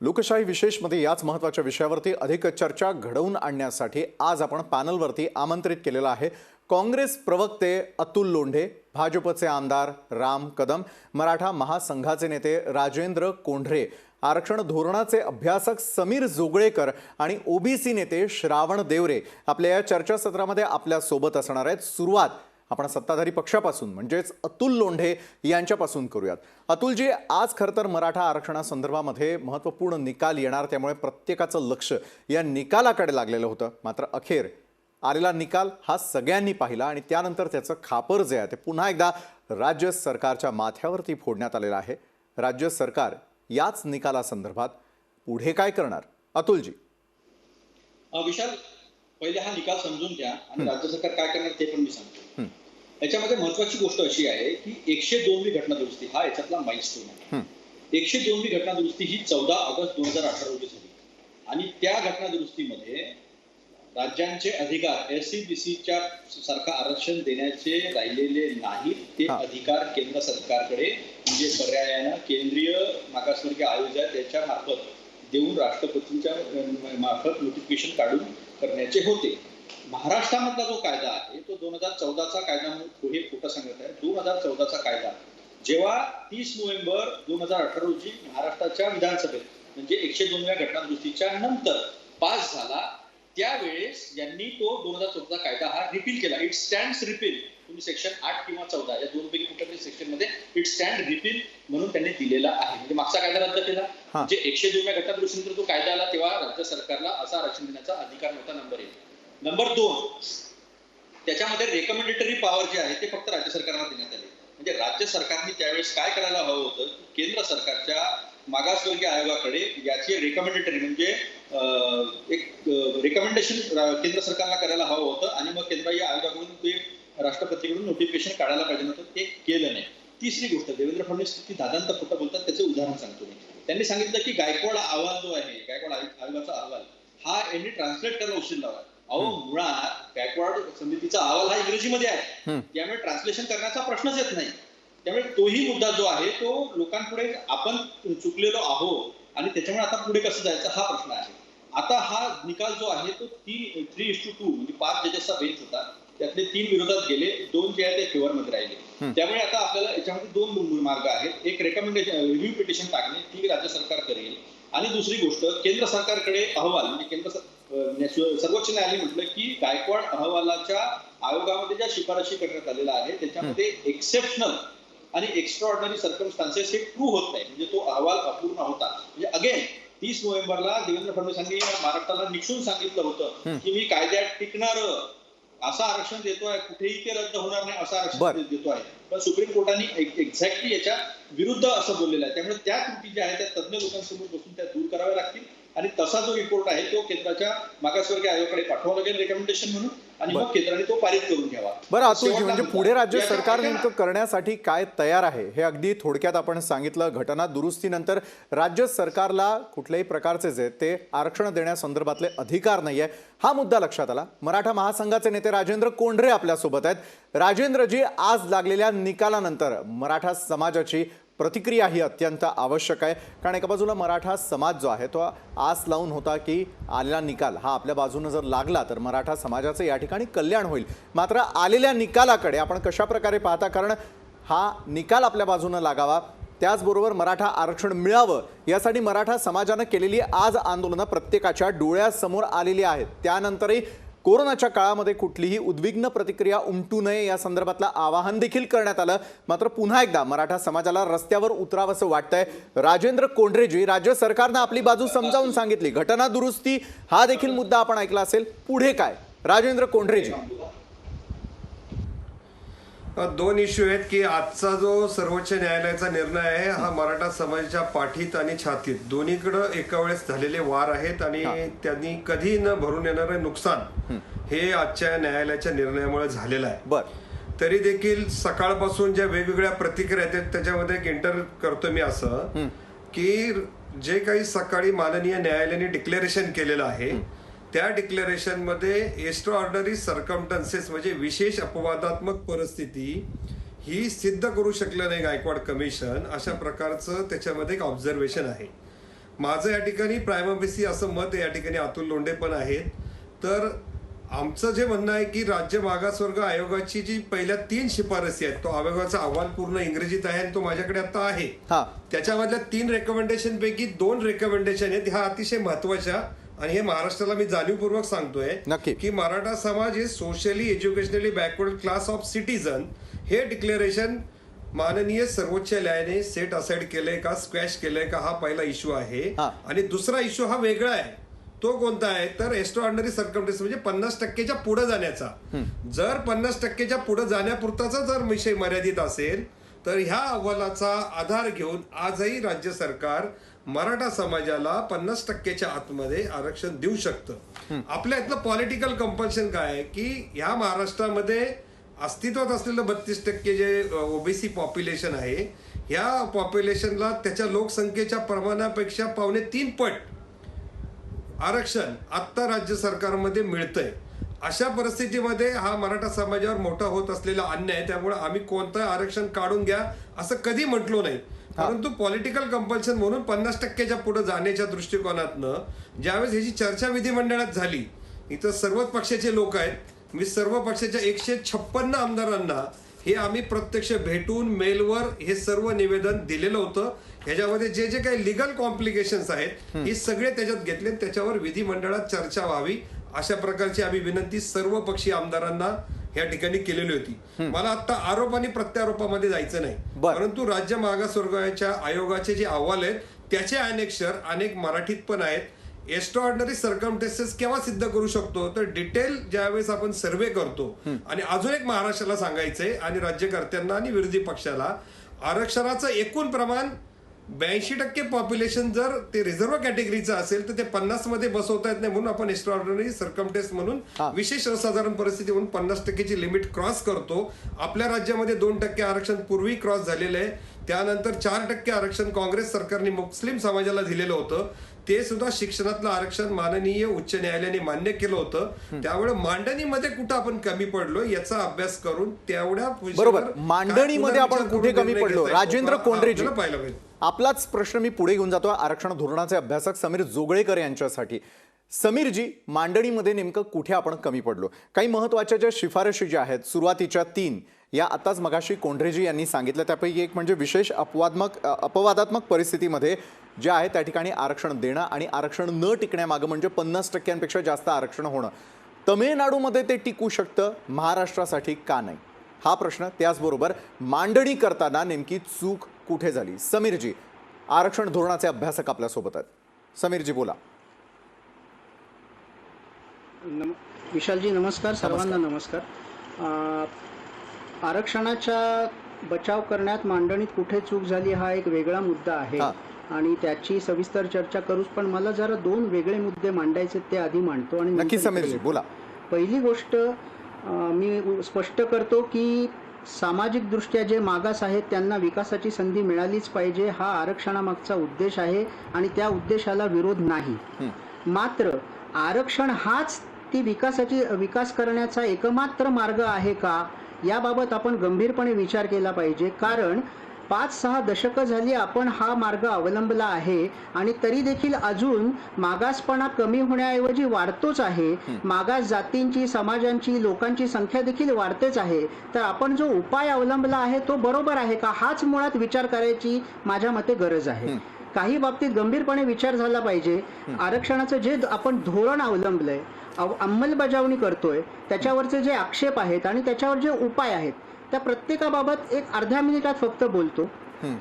लोकशाही विशेषमध्ये याच महत्त्वाच्या विषयावरती अधिक चर्चा घडवून आणण्यासाठी आज आपण पॅनलवरती आमंत्रित केलेला आहे काँग्रेस प्रवक्ते अतुल लोंढे, भाजपचे आमदार राम कदम, मराठा महासंघाचे नेते राजेंद्र कोंढरे, आरक्षण धोरणाचे अभ्यासक समीर जोगळेकर आणि ओबीसी नेते श्रावण देवरे आपल्या या चर्चासत्रामध्ये आपल्या सोबत असणार आहेत। सुरुवात आपण सत्ताधारी पक्षापासून म्हणजेच अतुल लोंढे यांच्यापासून करूयात। अतुलजी, आज खरं तर मराठा आरक्षणासंदर्भामध्ये महत्त्वपूर्ण निकाल येणार, त्यामुळे प्रत्येकाचं लक्ष या निकालाकडे लागलेलं होतं। मात्र अखेर आलेला निकाल हा सगळ्यांनी पाहिला आणि त्यानंतर त्याचं खापर जे आहे ते पुन्हा एकदा राज्य सरकारच्या माथ्यावरती फोडण्यात आलेलं आहे। राज्य सरकार याच निकालासंदर्भात पुढे काय करणार? अतुलजी विशाल, पहिले हा निकाल समजून घ्या आणि राज्य सरकार काय करणार ते पण मी सांगतो। याच्यामध्ये महत्त्वाची गोष्ट अशी आहे की 102वी घटना दुरुस्ती हा याच्यातला माइलस्टोन आहे। 102वी घटना दुरुस्ती ही 14 ऑगस्ट 2018 रोजी झाली आणि त्या घटना दुरुस्तीमध्ये राज्यांचे अधिकार एससी-बीसीच्या सारखा आरक्षण देण्याचे राहिलेले नाहीत। ते अधिकार केंद्र सरकारकडे म्हणजे पर्यायाने केंद्रीय मागासवर्गीय आयोग आहे त्याच्या मार्फत देऊन राष्ट्रपतींच्या मार्फत नोटिफिकेशन काढून करण्याचे होते। महाराष्ट्रामधला जो कायदा आहे तो 2014चा कायदा म्हणून हे खोटं सांगत आहे। 2014चा कायदा जेव्हा 30 नोव्हेंबर 2018 रोजी महाराष्ट्राच्या विधानसभेत म्हणजे 102व्या घटना दुरुस्तीच्या नंतर पास झाला, त्यावेळेस यांनी तो 2014चा कायदा हा रिपील केला। It stands repeal. तुम्ही सेक्शन 8 किंवा 14 या दोनपैकी कुठल्यातरी सेक्शन मध्ये इट स्टँड रिपील म्हणून त्यांनी दिलेला आहे। म्हणजे मागचा कायदा रद्द केला। म्हणजे 102व्या घटना दुरुस्तीनंतर जो कायदा आला तेव्हा राज्य सरकारला असा आरक्षण देण्याचा अधिकार नव्हता। नंबर 1। नंबर 2, त्याच्यामध्ये रेकमेंडेटरी पॉवर जे आहे ते फक्त राज्य सरकारला देण्यात आले। म्हणजे राज्य सरकारने त्यावेळेस काय करायला हवं होतं, केंद्र सरकारच्या मागासवर्गीय आयोगाकडे याची रेकमेंडेटरी म्हणजे एक रेकमेंडेशन केंद्र सरकारला करायला हवं होतं आणि मग केंद्रीय आयोगाकडून ते राष्ट्रपतीकडून नोटिफिकेशन काढायला पाहिजे होतं, ते केलं नाही। तिसरी गोष्ट, देवेंद्र फडणवीस किती दादांत खोटं बोलतात त्याचं उदाहरण सांगतो मी। त्यांनी सांगितलं की गायकवाड अहवाल जो आहे, गायकवाड आयोगाचा अहवाल हा यांनी ट्रान्सलेट करायला उशीर लावला। अहो, मुळात गायकवाड समितीचा अहवाल हा इंग्रजीमध्ये आहे, त्यामुळे ट्रान्सलेशन करण्याचा प्रश्नच येत नाही। त्यामुळे तोही मुद्दा जो आहे तो लोकांपुढे आपण चुकलेलो आहोत आणि त्याच्यामुळे आता पुढे कसं जायचं हा प्रश्न आहे। आता हा निकाल जो आहे तो 3:2 म्हणजे 5 जजेसचा बेंच होता, त्यातले 3 विरोधात गेले, 2 जे आहे ते फेवर मध्ये राहिले। त्यामुळे आता आपल्याला याच्यामध्ये 2 मार्ग आहेत। एक रेकमेंडेशन रिव्ह्यू पिटिशन टाकणे, ती राज्य सरकार करेल, आणि दुसरी गोष्ट केंद्र सरकारकडे अहवाल म्हणजे सर्वोच्च न्यायालय म्हटलं की गायकवाड अहवालाच्या आयोगामध्ये ज्या शिफारशी करण्यात आलेल्या आहे त्याच्यामध्ये एक्सेप्शनल आणि एक्स्ट्राऑर्डिनरी सर्कमस्टान्सेस हे ट्रू होत नाही, म्हणजे तो अहवाल अपूर्ण होता। म्हणजे अगेन 30 नोव्हेंबरला देवेंद्र फडणवीसांनी महाराष्ट्राला निक्षून सांगितलं होतं की मी कायद्यात टिकणार असं आरक्षण देतोय, कुठेही ते रद्द होणार नाही असं आरक्षण देतो आहे, पण सुप्रीम कोर्टाने एक्झॅक्टली याच्या विरुद्ध असं बोललेलं आहे। त्यामुळे त्या त्रुटी ज्या आहेत त्या तज्ञ लोकांसमोर बसून त्या दूर कराव्या लागतील आणि तसा जो रिपोर्ट आहे तो केंद्राच्या मागासवर्गीय आयोगाकडे पाठवावा लागेल रेकमेंडेशन म्हणून, आणि मग केंद्राने तो पारित करून घ्यावा। बरं अतुलजी, म्हणजे पुढे राज्य सरकार नेमकं करण्यासाठी काय तयार आहे हे अगदी थोडक्यात आपण सांगितलं। घटना दुरुस्तीनंतर राज्य सरकारला कुठल्याही प्रकारचे जे ते आरक्षण देण्यासंदर्भातले अधिकार नाहीये हा मुद्दा लक्षात आला। मराठा महासंघाचे नेते राजेंद्र कोंढरे आपल्यासोबत आहेत। राजेंद्रजी, आज लागलेल्या निकालानंतर मराठा समाजाची प्रतिक्रिया ही अत्यंत आवश्यक आहे, कारण एका बाजूला मराठा समाज जो आहे तो आस लावून होता की आलेला निकाल हा आपल्या बाजूने जर लागला तर मराठा समाजाचं या ठिकाणी कल्याण होईल। मात्र आलेल्या निकालाकडे आपण कशा प्रकारे पाहता? कारण हा निकाल आपल्या बाजूने लागावा, त्याचबरोबर मराठा आरक्षण मिळावं यासाठी मराठा समाजाने केलेली आज आंदोलनं प्रत्येकाच्या डोळ्यासमोर आलेली आहेत। त्यानंतरही कोरोनाच्या काळामध्ये कुठलीही उद्विग्न प्रतिक्रिया उमटू नये या संदर्भातलं आवाहन देखील करण्यात आलं। मात्र पुन्हा एकदा मराठा समाजाला रस्त्यावर उतरावंसं वाटतंय। राजेंद्र कोंढरेजी, राज्य सरकारनं आपली बाजू समजावून सांगितली, घटना दुरुस्ती हा देखील मुद्दा आपण ऐकला असेल, पुढे काय? राजेंद्र कोंढरेजी, 2 इश्यू आहेत की आजचा जो सर्वोच्च न्यायालयाचा निर्णय आहे हा मराठा समाजाच्या पाठीत आणि छातीत दोन्हीकडे एका वेळेस झालेले वार आहेत आणि त्यांनी कधी न भरून येणारे नुकसान हे आजच्या न्यायालयाच्या निर्णयामुळे झालेलं आहे। तरी देखील सकाळपासून ज्या वेगवेगळ्या प्रतिक्रिया आहेत त्याच्यामध्ये एक एंटर करतो मी असं की जे काही सकाळी माननीय न्यायालयाने डिक्लेरेशन केलेलं आहे त्या डिक्लेरेशन मध्ये एक्स्ट्रा ऑर्डिनरी सर्कमस्टन्सेस म्हणजे विशेष अपवादात्मक परिस्थिती ही सिद्ध करू शकलं नाही गायकवाड कमिशन, अशा प्रकारचं त्याच्यामध्ये एक ऑब्झर्वेशन आहे। माझं या ठिकाणी प्रायमपेसी असं मत आहे, या ठिकाणी अतुल लोंढे पण आहेत. तर आमचं जे म्हणणं आहे की राज्य मागासवर्ग आयोगाची जी पहिल्या 3 शिफारसी आहेत, तो आयोगाचा अहवाल पूर्ण इंग्रजीत आहे आणि तो माझ्याकडे आता आहे. त्याच्यामधल्या 3 रेकमेंडेशन पैकी 2 रेकमेंडेशन आहेत ह्या अतिशय महत्वाच्या, आणि हे महाराष्ट्राला मी जाणीवपूर्वक सांगतोय की मराठा समाज हे socially educationally backward class of citizen हे डिक्लेरेशन माननीय सर्वोच्च न्यायालयाने सेट असाइड केलंय का, स्क्वॅश केलंय का, हा पहिला इश्यू आहे. आणि दुसरा इश्यू हा वेगळा आहे. तो कोणता आहे तर एक्स्ट्राऑर्डिनरी सर्कमस्टन्स, म्हणजे 50% पुढे जाण्याचा. जर 50% पुढे जाण्यापुरताचा जर विषय मर्यादित असेल तर ह्या अहवालाचा आधार घेऊन आजही राज्य सरकार मराठा समाजाला 50% आतमध्ये आरक्षण देऊ शकतं. आपल्या इथलं पॉलिटिकल कंपल्शन काय आहे की ह्या महाराष्ट्रामध्ये अस्तित्वात असलेलं 32% जे ओबीसी पॉप्युलेशन आहे, ह्या पॉप्युलेशनला त्याच्या लोकसंख्येच्या प्रमाणापेक्षा 2.5 पट आरक्षण आत्ता राज्य सरकारमध्ये मिळतंय. अशा परिस्थितीमध्ये हा मराठा समाजावर मोठा होत असलेला अन्याय, त्यामुळे आम्ही कोणतं आरक्षण काढून घ्या असं कधी म्हटलो नाही. परंतु पॉलिटिकल कंपल्शन म्हणून 50% पुढे जाण्याच्या दृष्टिकोनातनं ज्यावेळेस ह्याची चर्चा विधिमंडळात झाली, इथं सर्वच पक्षाचे लोक आहेत, मी सर्व पक्षाच्या 156 आमदारांना हे आम्ही प्रत्यक्ष भेटून मेलवर हे सर्व निवेदन दिलेलं होतं. ह्याच्यामध्ये जे जे काही लिगल कॉम्प्लिकेशन्स आहेत हे सगळे त्याच्यात घेतले, त्याच्यावर विधिमंडळात चर्चा व्हावी अशा प्रकारची आम्ही विनंती सर्व पक्षीय आमदारांना या ठिकाणी केलेली होती. मला आता आरोप आणि प्रत्यारोपामध्ये जायचं नाही, परंतु राज्य मागासवर्गाच्या आयोगाचे जे अहवाल आहेत त्याचे अनेक्षर अनेक मराठीत पण आहेत. एक्स्ट्राऑर्डिनरी सर्कमस्टन्सेस केव्हा सिद्ध करू शकतो तर डिटेल ज्यावेळेस आपण सर्वे करतो. आणि अजून एक महाराष्ट्राला सांगायचंय आणि राज्यकर्त्यांना आणि विरोधी पक्षाला, आरक्षणाचं एकूण प्रमाण 82% पॉप्युलेशन जर ते रिझर्व्ह कॅटेगरीचं असेल तर ते 50 मध्ये बसवता येत नाही, म्हणून आपण एक्स्ट्राऑर्डिनरी सर्कमस्टन्स म्हणून विशेष असाधारण परिस्थिती म्हणून 50%ची लिमिट क्रॉस करतो. आपल्या राज्यामध्ये 2% आरक्षण पूर्वी क्रॉस झालेलं आहे. त्यानंतर 4% आरक्षण काँग्रेस सरकारने मुस्लिम समाजाला दिलेलं होतं, ते सुद्धा शिक्षणातलं आरक्षण माननीय उच्च न्यायालयाने मान्य केलं होतं. त्यामुळे मांडणीमध्ये कुठं आपण कमी पडलो याचा अभ्यास करून तेवढ्या बरोबर मांडणीमध्ये आपण कुठे कमी पडलो. राजेंद्र कोंडरेजी, पाहिलं पाहिजे. आपलाच प्रश्न मी पुढे घेऊन जातो आरक्षण धोरणाचे अभ्यासक समीर जोगळेकर यांच्यासाठी. समीरजी, मांडणीमध्ये नेमकं कुठे आपण कमी पडलो? काही महत्वाच्या ज्या शिफारशी ज्या आहेत सुरुवातीच्या 3 या आताच मगाशी कोंढरेजी यांनी सांगितलं, त्यापैकी एक म्हणजे विशेष अपवादात्मक परिस्थितीमध्ये जे आहे त्या ठिकाणी आरक्षण देणं आणि आरक्षण न टिकण्यामागं म्हणजे 50%पेक्षा जास्त आरक्षण होणं. तमिळनाडूमध्ये ते टिकू शकतं, महाराष्ट्रासाठी का नाही हा प्रश्न. त्याचबरोबर मांडणी करताना नेमकी चूक कुठे झाली? समीरजी, आरक्षण धोरणाचे अभ्यासक आपल्यासोबत आहेत. समीरजी बोला. विशालजी नमस्कार, सर्वांना नमस्कार. आरक्षणाचा बचाव करण्यात मांडणीत कुठे चूक झाली हा एक वेगळा मुद्दा आहे आणि त्याची सविस्तर चर्चा करूच, पण मला जरा 2 वेगळे मुद्दे मांडायचे ते आधी मांडतो. आणि नक्की समीरजी बोला. पहिली गोष्ट मी स्पष्ट करतो की सामाजिक दृष्ट्या जे मागास आहेत त्यांना विकासाची संधी मिळालीच पाहिजे, हा आरक्षणामागचा उद्देश आहे आणि त्या उद्देशाला विरोध नाही. मात्र आरक्षण हाच ती विकास करण्याचा एकमात्र मार्ग आहे का याबाबत आपण गंभीरपणे विचार केला पाहिजे. कारण 5-6 दशकं झाली आपण हा मार्ग अवलंबला आहे आणि तरी देखील अजून मागासपणा कमी होण्याऐवजी वाढतोच आहे. मागास जातींची, समाजांची, लोकांची संख्या देखील वाढतेच आहे. तर आपण जो उपाय अवलंबला आहे तो बरोबर आहे का, हाच मुळात विचार करायची माझ्या मते गरज आहे. काही बाबतीत गंभीरपणे विचार झाला पाहिजे. आरक्षणाचं जे आपण धोरण अवलंबलंय, अंमलबजावणी करतोय, त्याच्यावरचे जे आक्षेप आहेत आणि त्याच्यावर जे उपाय आहेत त्या प्रत्येकाबाबत एक अर्ध्या मिनिटात फक्त बोलतो.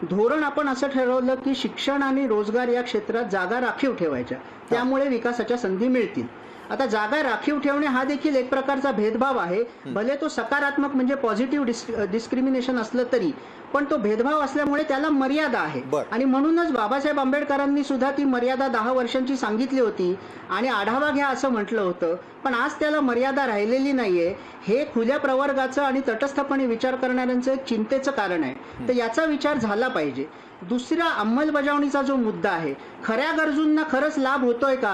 धोरण आपण असं ठरवलं की शिक्षण आणि रोजगार या क्षेत्रात जागा राखीव ठेवायच्या, त्यामुळे विकासाच्या संधी मिळतील. आता जागा राखीव ठेवणे हा देखील एक प्रकारचा भेदभाव आहे, भले तो सकारात्मक म्हणजे पॉझिटिव्ह डिस्क्रिमिनेशन असलं तरी, पण तो भेदभाव असल्यामुळे त्याला मर्यादा आहे. आणि म्हणूनच बाबासाहेब आंबेडकरांनी सुद्धा ती मर्यादा 10 वर्षांची सांगितली होती आणि आढावा घ्या असं म्हटलं होतं. पण आज त्याला मर्यादा राहिलेली नाहीये. हे खुल्या प्रवर्गाचं आणि तटस्थपणे विचार करणाऱ्यांचं एक चिंतेचं कारण आहे. तर याचा विचार झाला पाहिजे. दुसरा अंमलबजावणीचा जो मुद्दा आहे, खऱ्या गरजूंना खरंच लाभ होतोय का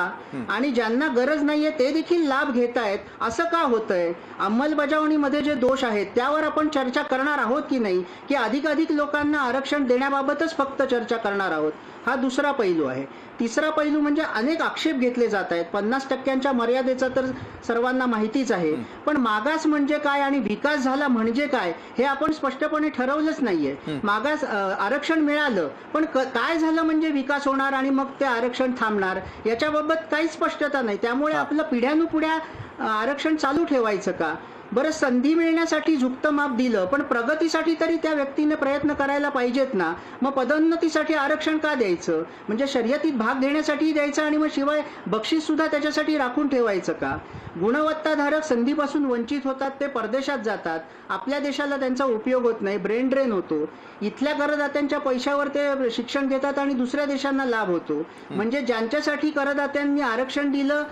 आणि ज्यांना गरज नाहीये ते देखील लाभ घेत आहेत, असं का होतंय? अंमलबजावणीमध्ये जे दोष आहेत त्यावर आपण चर्चा करणार आहोत की नाही, की अधिकाधिक लोकांना आरक्षण देण्याबाबतच फक्त चर्चा करणार आहोत, हा दुसरा पैलू आहे. तिसरा पैलू म्हणजे अनेक आक्षेप घेतले जात आहेत. 50% मर्यादेचा तर सर्वांना माहितीच आहे. पण मागास म्हणजे काय आणि विकास झाला म्हणजे काय हे आपण स्पष्टपणे ठरवलंच नाहीये. मागास आरक्षण मिळालं पण काय झालं म्हणजे विकास होणार आणि मग ते आरक्षण थांबणार याच्याबाबत काहीच स्पष्टता नाही. त्यामुळे आपलं पिढ्यानुपिढ्या आरक्षण चालू ठेवायचं का? बरं, संधी मिळण्यासाठी झुकतं माप दिलं पण प्रगतीसाठी तरी त्या व्यक्तीने प्रयत्न करायला पाहिजेत ना. मग पदोन्नतीसाठी आरक्षण का द्यायचं? म्हणजे शर्यतीत भाग घेण्यासाठी द्यायचं आणि मग शिवाय बक्षीस सुद्धा त्याच्यासाठी राखून ठेवायचं का? गुणवत्ताधारक संधीपासून वंचित होतात, ते परदेशात जातात, आपल्या देशाला त्यांचा उपयोग होत नाही, ब्रेन ड्रेन होतो. इथल्या करदात्यांच्या पैशावर ते शिक्षण घेतात आणि दुसऱ्या देशांना लाभ होतो. म्हणजे ज्यांच्यासाठी करदात्यांनी आरक्षण दिलं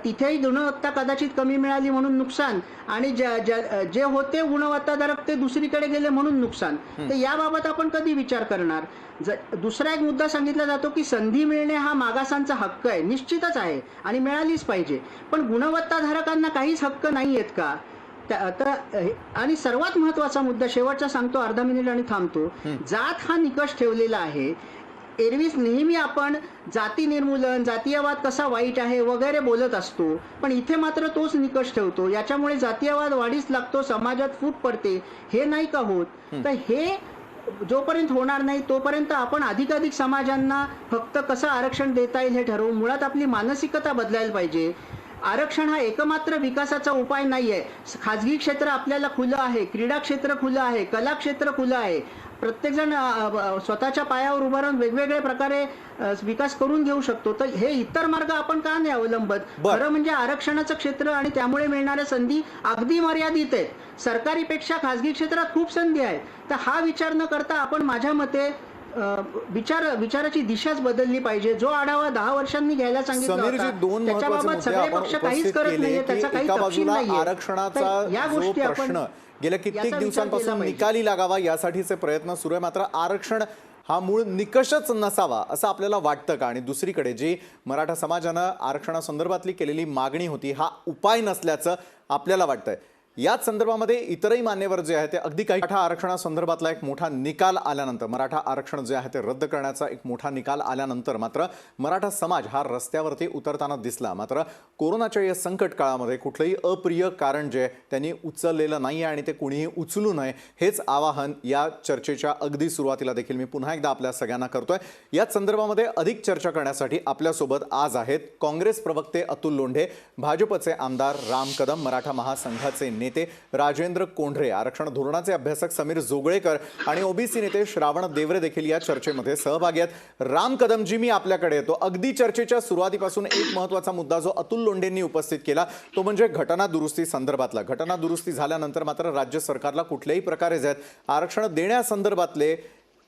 तिथेही गुणवत्ता कदाचित कमी मिळाली म्हणून नुकसान आणि जे होते गुणवत्ताधारक ते दुसरीकडे गेले म्हणून नुकसान. तर याबाबत आपण कधी विचार करणार? दुसरा एक मुद्दा सांगितला जातो की संधी मिळणे हा मागासांचा हक्क आहे. निश्चितच आहे आणि मिळालीच पाहिजे. पण गुणवत्ताधारकांना काहीच हक्क नाही आहेत का? आणि सर्वात महत्वाचा मुद्दा शेवटचा सांगतो, अर्धा मिनिट आणि थांबतो. जात हा निकष ठेवलेला आहे. एरवीच नेहमी आपण जाती निर्मूलन, जातीयवाद कसा वाईट आहे वगैरे बोलत असतो, पण इथे मात्र तोच निकष ठेवतो. याच्यामुळे जातीयवाद वाढीस लागतो, समाजात फूट पडते. हे नाही का होत? तर हे जोपर्यंत होणार नाही तोपर्यंत आपण अधिकाधिक समाजांना फक्त कसं आरक्षण देता येईल हे ठरवू. मुळात आपली मानसिकता बदलायला पाहिजे. आरक्षण हा एकमात्र विकासाचा उपाय नाहीये. खाजगी क्षेत्र आपल्याला खुलं आहे, क्रीडा क्षेत्र खुलं आहे, कला क्षेत्र खुलं आहे. प्रत्येकजण स्वतःच्या पायावर उभं राहून वेगवेगळ्या प्रकारे विकास करून घेऊ शकतो. तर हे इतर मार्ग आपण का नाही अवलंबत? खरं म्हणजे आरक्षणाचं क्षेत्र आणि त्यामुळे मिळणाऱ्या संधी अगदी मर्यादित आहेत. सरकारीपेक्षा खाजगी क्षेत्रात खूप संधी आहेत. तर हा विचार न करता आपण माझ्या मते विचाराची दिशाच बदलली पाहिजे. जो आढावा 10 वर्षांनी घ्यायला सांगितला समीरजी, दोन महत्त्वाचे त्याच्याबाबत मुद्दे सगळे आपण पक्ष उपस्थित काहीच करत केले नाहीये, की त्याचा काही एका तपशील बाजूला नाहीये. आरक्षणाचा या जो गोष्टी आपण प्रश्न गेल्या कित्येक याचा विचार दिवसांपासून केला पाहिजे. निकाली लागावा यासाठीचे प्रयत्न सुरू आहे. मात्र आरक्षण हा मूळ निकषच नसावा असं आपल्याला वाटतं का? आणि दुसरीकडे जी मराठा समाजानं आरक्षणासंदर्भातली केलेली मागणी होती हा उपाय नसल्याचं आपल्याला वाटतंय. याच संदर्भामध्ये इतरही मान्यवर जे आहे ते अगदी काही मराठा आरक्षणासंदर्भातला एक मोठा निकाल आल्यानंतर, मराठा आरक्षण जे आहे ते रद्द करण्याचा एक मोठा निकाल आल्यानंतर मात्र मराठा समाज हा रस्त्यावरती उतरताना दिसला. मात्र कोरोनाच्या या संकट काळामध्ये कुठलंही अप्रिय कारण जे त्यांनी उचललेलं नाही आणि ते कुणीही उचलू नये हेच आवाहन या चर्चेच्या अगदी सुरुवातीला देखील मी पुन्हा एकदा आपल्या सगळ्यांना करतोय. याच संदर्भामध्ये अधिक चर्चा करण्यासाठी आपल्यासोबत आज आहेत काँग्रेस प्रवक्ते अतुल लोंढे, भाजपचे आमदार राम कदम, मराठा महासंघाचे नेते राजेंद्र कोंढरे, आरक्षण धोरणाचे अभ्यासक समीर जोगळेकर आणि ओबीसी नेते श्रावण देवरे देखील या चर्चेमध्ये सहभागी आहेत. राम कदमजी, मी आपल्याकडे येतो. अगदी चर्चेच्या सुरुवातीपासून एक महत्त्वाचा मुद्दा जो अतुल लोंढेंनी उपस्थित केला तो म्हणजे घटना दुरुस्ती संदर्भातला. घटना दुरुस्ती झाल्यानंतर मात्र राज्य सरकारला कुठल्याही प्रकारे आरक्षण देण्यासंदर्भातले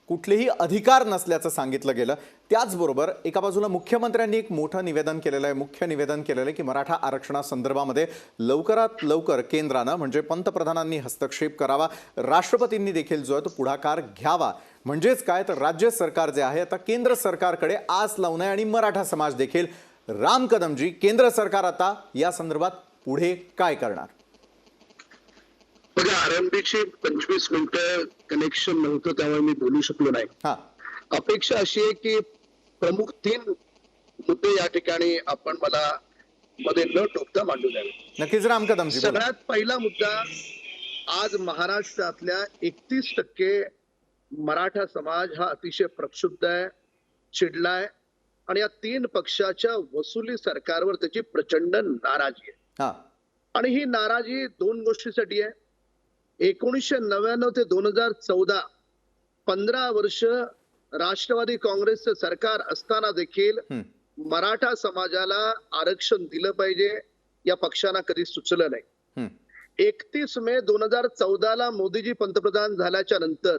कुठलेही अधिकार नसल्याचं सांगितलं गेलं. त्याचबरोबर एका बाजूला मुख्यमंत्र्यांनी एक मोठं निवेदन केलेलं आहे, मुख्य निवेदन केलेलं आहे की मराठा आरक्षणासंदर्भामध्ये लवकरात लवकर केंद्रानं म्हणजे पंतप्रधानांनी हस्तक्षेप करावा, राष्ट्रपतींनी देखील जो आहे तो पुढाकार घ्यावा. म्हणजेच काय तर राज्य सरकार जे आहे आता केंद्र सरकारकडे आस लावून आहे आणि मराठा समाज देखील. राम कदमजी, केंद्र सरकार आता या संदर्भात पुढे काय करणार? म्हणजे आरंभीची 25 मिनिटं कनेक्शन नव्हतं त्यामुळे मी बोलू शकलो नाही. अपेक्षा अशी आहे की प्रमुख 3 मुद्दे या ठिकाणी आपण मला मध्ये न टोकता मांडू द्यावे. नक्कीच राम कदमजी. सगळ्यात पहिला मुद्दा, आज महाराष्ट्रातल्या 31% मराठा समाज हा अतिशय प्रक्षुब्ध आहे, चिडलाय आणि या 3 पक्षाच्या वसुली सरकारवर त्याची प्रचंड नाराजी आहे. आणि ही नाराजी 2 गोष्टीसाठी आहे. 1999 ते 2014 15 वर्ष राष्ट्रवादी काँग्रेसचं सरकार असताना देखील मराठा समाजाला आरक्षण दिलं पाहिजे या पक्षांना कधी सुचलं नाही. 31 मे 2014 मोदीजी पंतप्रधान झाल्याच्या नंतर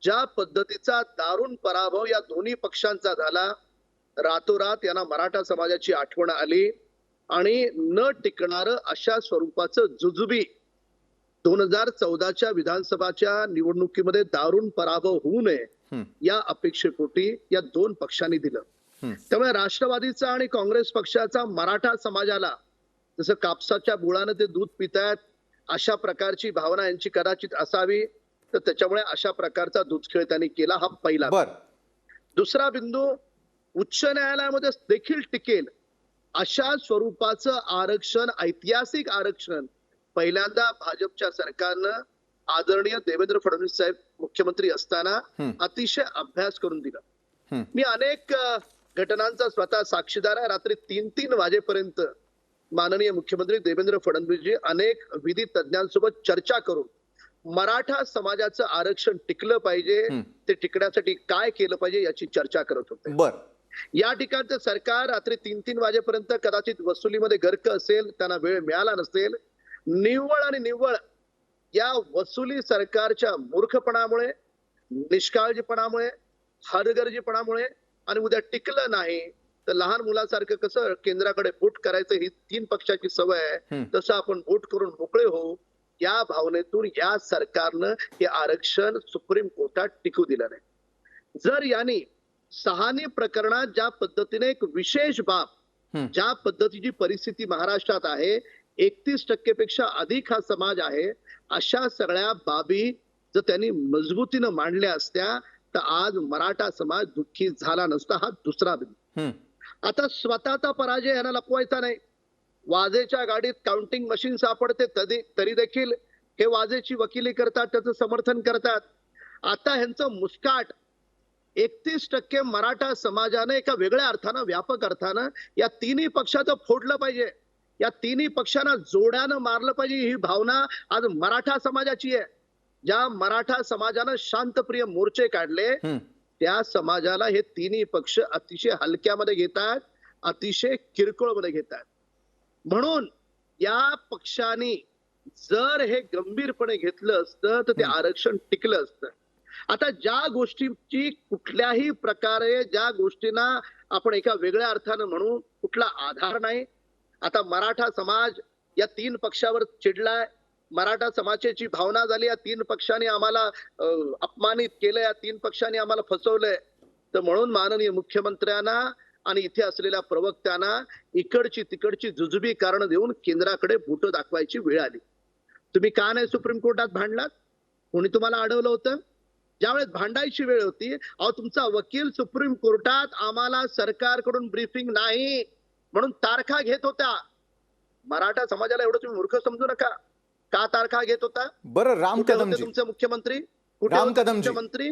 ज्या पद्धतीचा दारुण पराभव या दोन्ही पक्षांचा झाला, रातोरात यांना मराठा समाजाची आठवण आली आणि न टिकणारं अशा स्वरूपाचं जुजुबी 2014च्या विधानसभाच्या निवडणुकीमध्ये दारुण पराभव होऊ नये या अपेक्षेपोटी या 2 पक्षांनी दिलं. त्यामुळे राष्ट्रवादीचा आणि काँग्रेस पक्षाचा मराठा समाजाला जसं कापसाच्या बुळानं ते दूध पितायत अशा प्रकारची भावना यांची कदाचित असावी, तर त्याच्यामुळे अशा प्रकारचा दुधखेळ त्यांनी केला. हा पहिला. दुसरा बिंदू, उच्च न्यायालयामध्ये देखील टिकेल अशा स्वरूपाचं आरक्षण, ऐतिहासिक आरक्षण पहिल्यांदा भाजपच्या सरकारनं आदरणीय देवेंद्र फडणवीस साहेब मुख्यमंत्री असताना अतिशय अभ्यास करून दिला. मी अनेक घटनांचा स्वतः साक्षीदार आहे. रात्री 3-3 वाजेपर्यंत माननीय मुख्यमंत्री देवेंद्र फडणवीसजी अनेक विधी तज्ञांसोबत चर्चा करून मराठा समाजाचं आरक्षण टिकलं पाहिजे, ते टिकण्यासाठी काय केलं पाहिजे याची चर्चा करत होते. बर, या ठिकाणचं सरकार रात्री 3-3 वाजेपर्यंत कदाचित वसुलीमध्ये गर्क असेल, त्यांना वेळ मिळाला नसेल. निव्वळ आणि निव्वळ या वसुली सरकारच्या मूर्खपणामुळे, निष्काळजीपणामुळे, हलगर्जीपणामुळे आणि उद्या टिकलं नाही तर लहान मुलासारखं कसं केंद्राकडे बोट करायचं ही 3 पक्षाची सवय आहे, तसं आपण बोट करून मोकळे होऊ या भावनेतून या सरकारनं हे आरक्षण सुप्रीम कोर्टात टिकू दिलं नाही. जर यांनी सहानी प्रकरणात ज्या पद्धतीने एक विशेष बाब, ज्या पद्धतीची परिस्थिती महाराष्ट्रात आहे, 31% पेक्षा अधिक हा समाज आहे, अशा सगळ्या बाबी जर त्यांनी मजबूतीनं मांडल्या असत्या तर आज मराठा समाज दुःखी झाला नसता. हा दुसरा बिंदू. आता स्वतःचा पराजय यांना लपवायचा नाही. वाजेच्या गाडीत काउंटिंग मशीन सापडते तरी देखील हे वाजेची वकिली करतात, त्याचं समर्थन करतात. आता ह्यांचं मुस्काट 31% मराठा समाजाने एका वेगळ्या अर्थानं, व्यापक अर्थानं या तिन्ही पक्षाचं फोडलं पाहिजे, या तिन्ही पक्षांना जोड्यानं मारलं पाहिजे, ही भावना आज मराठा समाजाची आहे. ज्या मराठा समाजानं शांतप्रिय मोर्चे काढले त्या समाजाला हे तिन्ही पक्ष अतिशय हलक्यामध्ये घेतात, अतिशय किरकोळमध्ये घेतात. म्हणून या पक्षांनी जर हे गंभीरपणे घेतलं असतं तर ते आरक्षण टिकलं असतं. आता ज्या गोष्टीची कुठल्याही प्रकारे, ज्या गोष्टींना आपण एका वेगळ्या अर्थानं म्हणू, कुठला आधार नाही. आता मराठा समाज या 3 पक्षावर चिडलाय. मराठा समाजाची भावना झाली, या 3 पक्षांनी आम्हाला अपमानित केलं, या 3 पक्षांनी आम्हाला फसवलंय. तर म्हणून माननीय मुख्यमंत्र्यांना आणि इथे असलेल्या प्रवक्त्यांना इकडची तिकडची जुजुबी कारण देऊन केंद्राकडे बोटं दाखवायची वेळ आली. तुम्ही का नाही सुप्रीम कोर्टात भांडलात? कोणी तुम्हाला अडवलं होतं? ज्यावेळेस भांडायची वेळ होती, अहो तुमचा वकील सुप्रीम कोर्टात आम्हाला सरकारकडून ब्रीफिंग नाही म्हणून तारखा घेत होता. मराठा समाजाला एवढं तुम्ही मूर्ख समजू नका. का तारखा घेत होता? बरं, राम कुठे होते कदमजी, तुमचे मुख्यमंत्री? कुठे राम होते कदमजी, तुमचे मंत्री?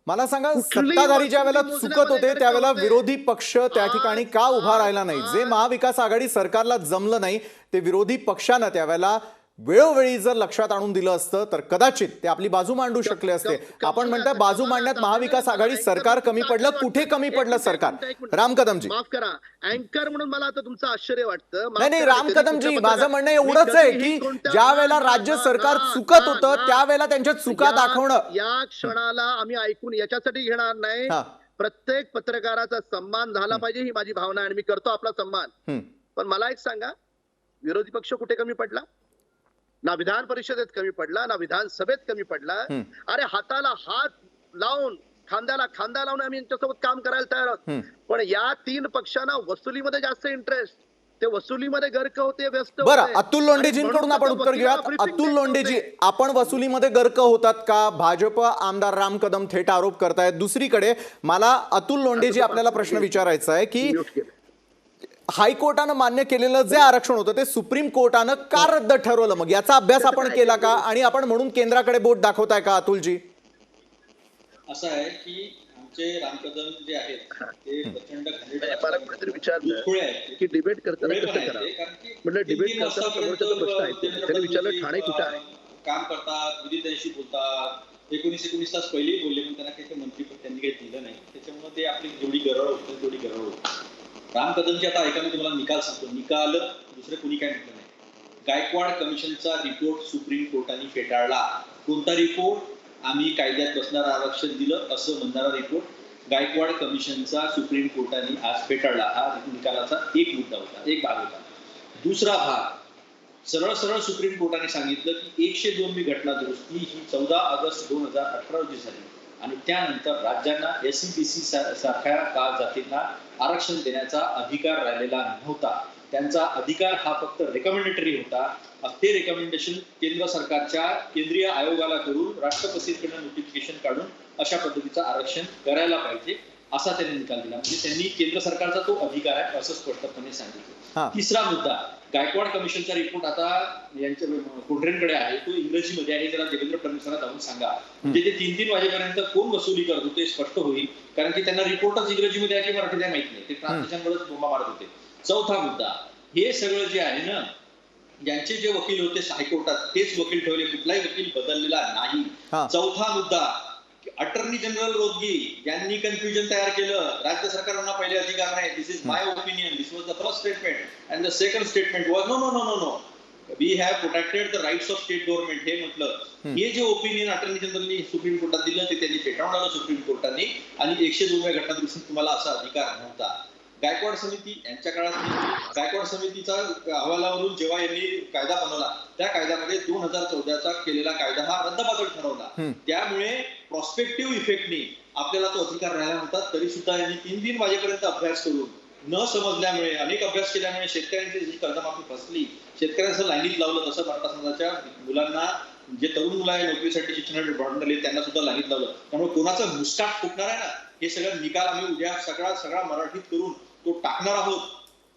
मला सांगा, कुठलीही सत्ताधारी ज्या वेळेला वस्तू चुकत होते मोजण्यामध्ये त्यावेळेला होते. विरोधी पक्ष त्या ठिकाणी का उभा राहिला नाही? जे महाविकास आघाडी सरकारला जमलं नाही ते विरोधी पक्षानं त्यावेळेला वेळोवेळी जर लक्षात आणून दिलं असतं तर कदाचित ते आपली बाजू मांडू शकले असते. आपण म्हणता बाजू मांडण्यात महाविकास आघाडी सरकार कमी पडलं. कुठे कमी पडलं सरकार? राम कदमजी, माफ करा, अँकर म्हणून मला आता तुमचं आश्चर्य वाटतं. नाही नाही राम कदमजी, माझं म्हणणं एवढंच आहे की ज्या वेळेला राज्य सरकार चुकत होतं त्यावेळेला त्यांच्या चुका दाखवणं, या क्षणाला आम्ही ऐकून याच्यासाठी घेणार नाही. प्रत्येक पत्रकाराचा सन्मान झाला पाहिजे ही माझी भावना आहे आणि मी करतो आपला सन्मान. पण मला एक सांगा, विरोधी पक्ष कुठे कमी पडला? ना विधान परिषदेत कमी पडला, ना विधानसभेत कमी पडला. अरे हाताला हात लावून, खांद्याला खांदा लावून आम्ही यांच्यासोबत काम करायला तयार आहोत. पण या 3 पक्षांना वसुलीमध्ये जास्त इंटरेस्ट, ते वसुलीमध्ये गर्क होते, व्यस्त होते. बरं, अतुल लोंढेजींकडून आपण उत्तर घेऊयात. अतुल लोंढेजी, आपण वसुलीमध्ये गर्क होतात का? भाजप आमदार राम कदम थेट आरोप करतायत. दुसरीकडे मला अतुल लोंढेजी आपल्याला प्रश्न विचारायचा आहे की हायकोर्टानं मान्य केलेलं जे आरक्षण होतं ते सुप्रीम कोर्टानं का रद्द ठरवलं? मग याचा अभ्यास आपण केला का? आणि आपण म्हणून केंद्राकडे बोट दाखवताय का अतुलजी? असं आहे की आमचे राम कदम जे आहेत ते प्रचंड विचारलं की डिबेट करताना कसं करावं. म्हटलं डिबेट करताना समोरचा प्रश्न आहे, त्याने विचारलं ठाणे कुठं आहे? काम करतात, विधिज्ञांशी बोलतात, 19 तास पहिलेही बोलले पण त्यांना काही मंत्रीपद त्यांनी काही दिलं नाही. त्याच्यामुळे ते आपली जेवढी गरळ होती तेवढी गरळ होती. राम कदमची आता ऐका, मी तुम्हाला निकाल सांगतो. निकाल दुसरे कुणी काय म्हटलं नाही. गायकवाड कमिशनचा रिपोर्ट सुप्रीम कोर्टाने फेटाळला. कोणता रिपोर्ट? आम्ही कायद्यात बसणारं आरक्षण दिलं असं म्हणणारा रिपोर्ट गायकवाड कमिशनचा सुप्रीम कोर्टाने आज फेटाळला. हा निकालाचा एक मुद्दा होता, एक भाग होता. दुसरा भाग, सरळ सरळ सुप्रीम कोर्टाने सांगितलं की 102वी घटना दुरुस्ती ही 14 ऑगस्ट 2018 रोजी झाली आणि त्यानंतर राज्यांना SC-BC सारख्या जातींना आरक्षण देण्याचा अधिकार राहिलेला नव्हता. त्यांचा अधिकार हा फक्त रेकमेंडेटरी होता. ते रेकमेंडेशन केंद्र सरकारच्या केंद्रीय आयोगाला करून राष्ट्रपतींकडून नोटिफिकेशन काढून अशा पद्धतीचं आरक्षण करायला पाहिजे असा त्यांनी निकाल दिला. म्हणजे त्यांनी केंद्र सरकारचा तो अधिकार आहे असं स्पष्टपणे हा. सांगितलं. तिसरा मुद्दा, गायकवाड कमिशनचा रिपोर्ट आता यांच्या कोंढरेंकडे आहे, तो इंग्रजीमध्ये आहे. जरा देवेंद्र फडणवीसांना जाऊन सांगा, म्हणजे ते 3-3 वाजेपर्यंत कोण वसुली करत होते स्पष्ट होईल, कारण की त्यांना रिपोर्टच इंग्रजीमध्ये आहे की मराठीत आहे माहित नाही, ते ट्रान्सलेशनवरच बोंबा मारत होते. चौथा मुद्दा, हे सगळं जे आहे ना, ज्यांचे जे वकील होते हायकोर्टात तेच वकील ठेवले, कुठलाही वकील बदललेला नाही. चौथा मुद्दा, अटर्नी जनरल रोदगी यांनी कन्फ्युजन तयार केलं, राज्य सरकारला पहिले अधिकार नाही. This is my opinion, this was the first statement and the second statement was no no no no no we have protected the rights of state government. हे म्हटलं, हे जे ओपिनियन अटर्नी जनरलनी सुप्रीम कोर्टात दिलं ते त्यांनी फेटाळून आलं सुप्रीम कोर्टाने, आणि 102व्या घटनादुरुस्तीत तुम्हाला असा अधिकार नव्हता. गायकवाड समिती यांच्या काळात, गायकवाड समितीचा अहवालावरून जेव्हा यांनी कायदा बनवला, त्या कायद्यामध्ये 2014चा केलेला कायदा हा रद्दबातल ठरवला. त्यामुळे प्रॉस्पेक्टिव्ह इफेक्टनी आपल्याला तो अधिकार राहिला नव्हता. तरी सुद्धा यांनी 3-3 वाजेपर्यंत अभ्यास करून, न समजल्यामुळे, अनेक अभ्यास केल्यामुळे शेतकऱ्यांची जी कर्जमाफी फसली, शेतकऱ्यांचं लाईनीत लावलं, तसं मराठा समाजाच्या मुलांना, जे तरुण मुलं आहे नोकरीसाठी शिक्षणासाठी भांडण आले त्यांना सुद्धा लाईनीत लावलं. त्यामुळे कोणाचं मुस्काट फुटणार आहे ना, हे सगळं निकाल आम्ही उद्या सगळा मराठीत करून तो टाकणार आहोत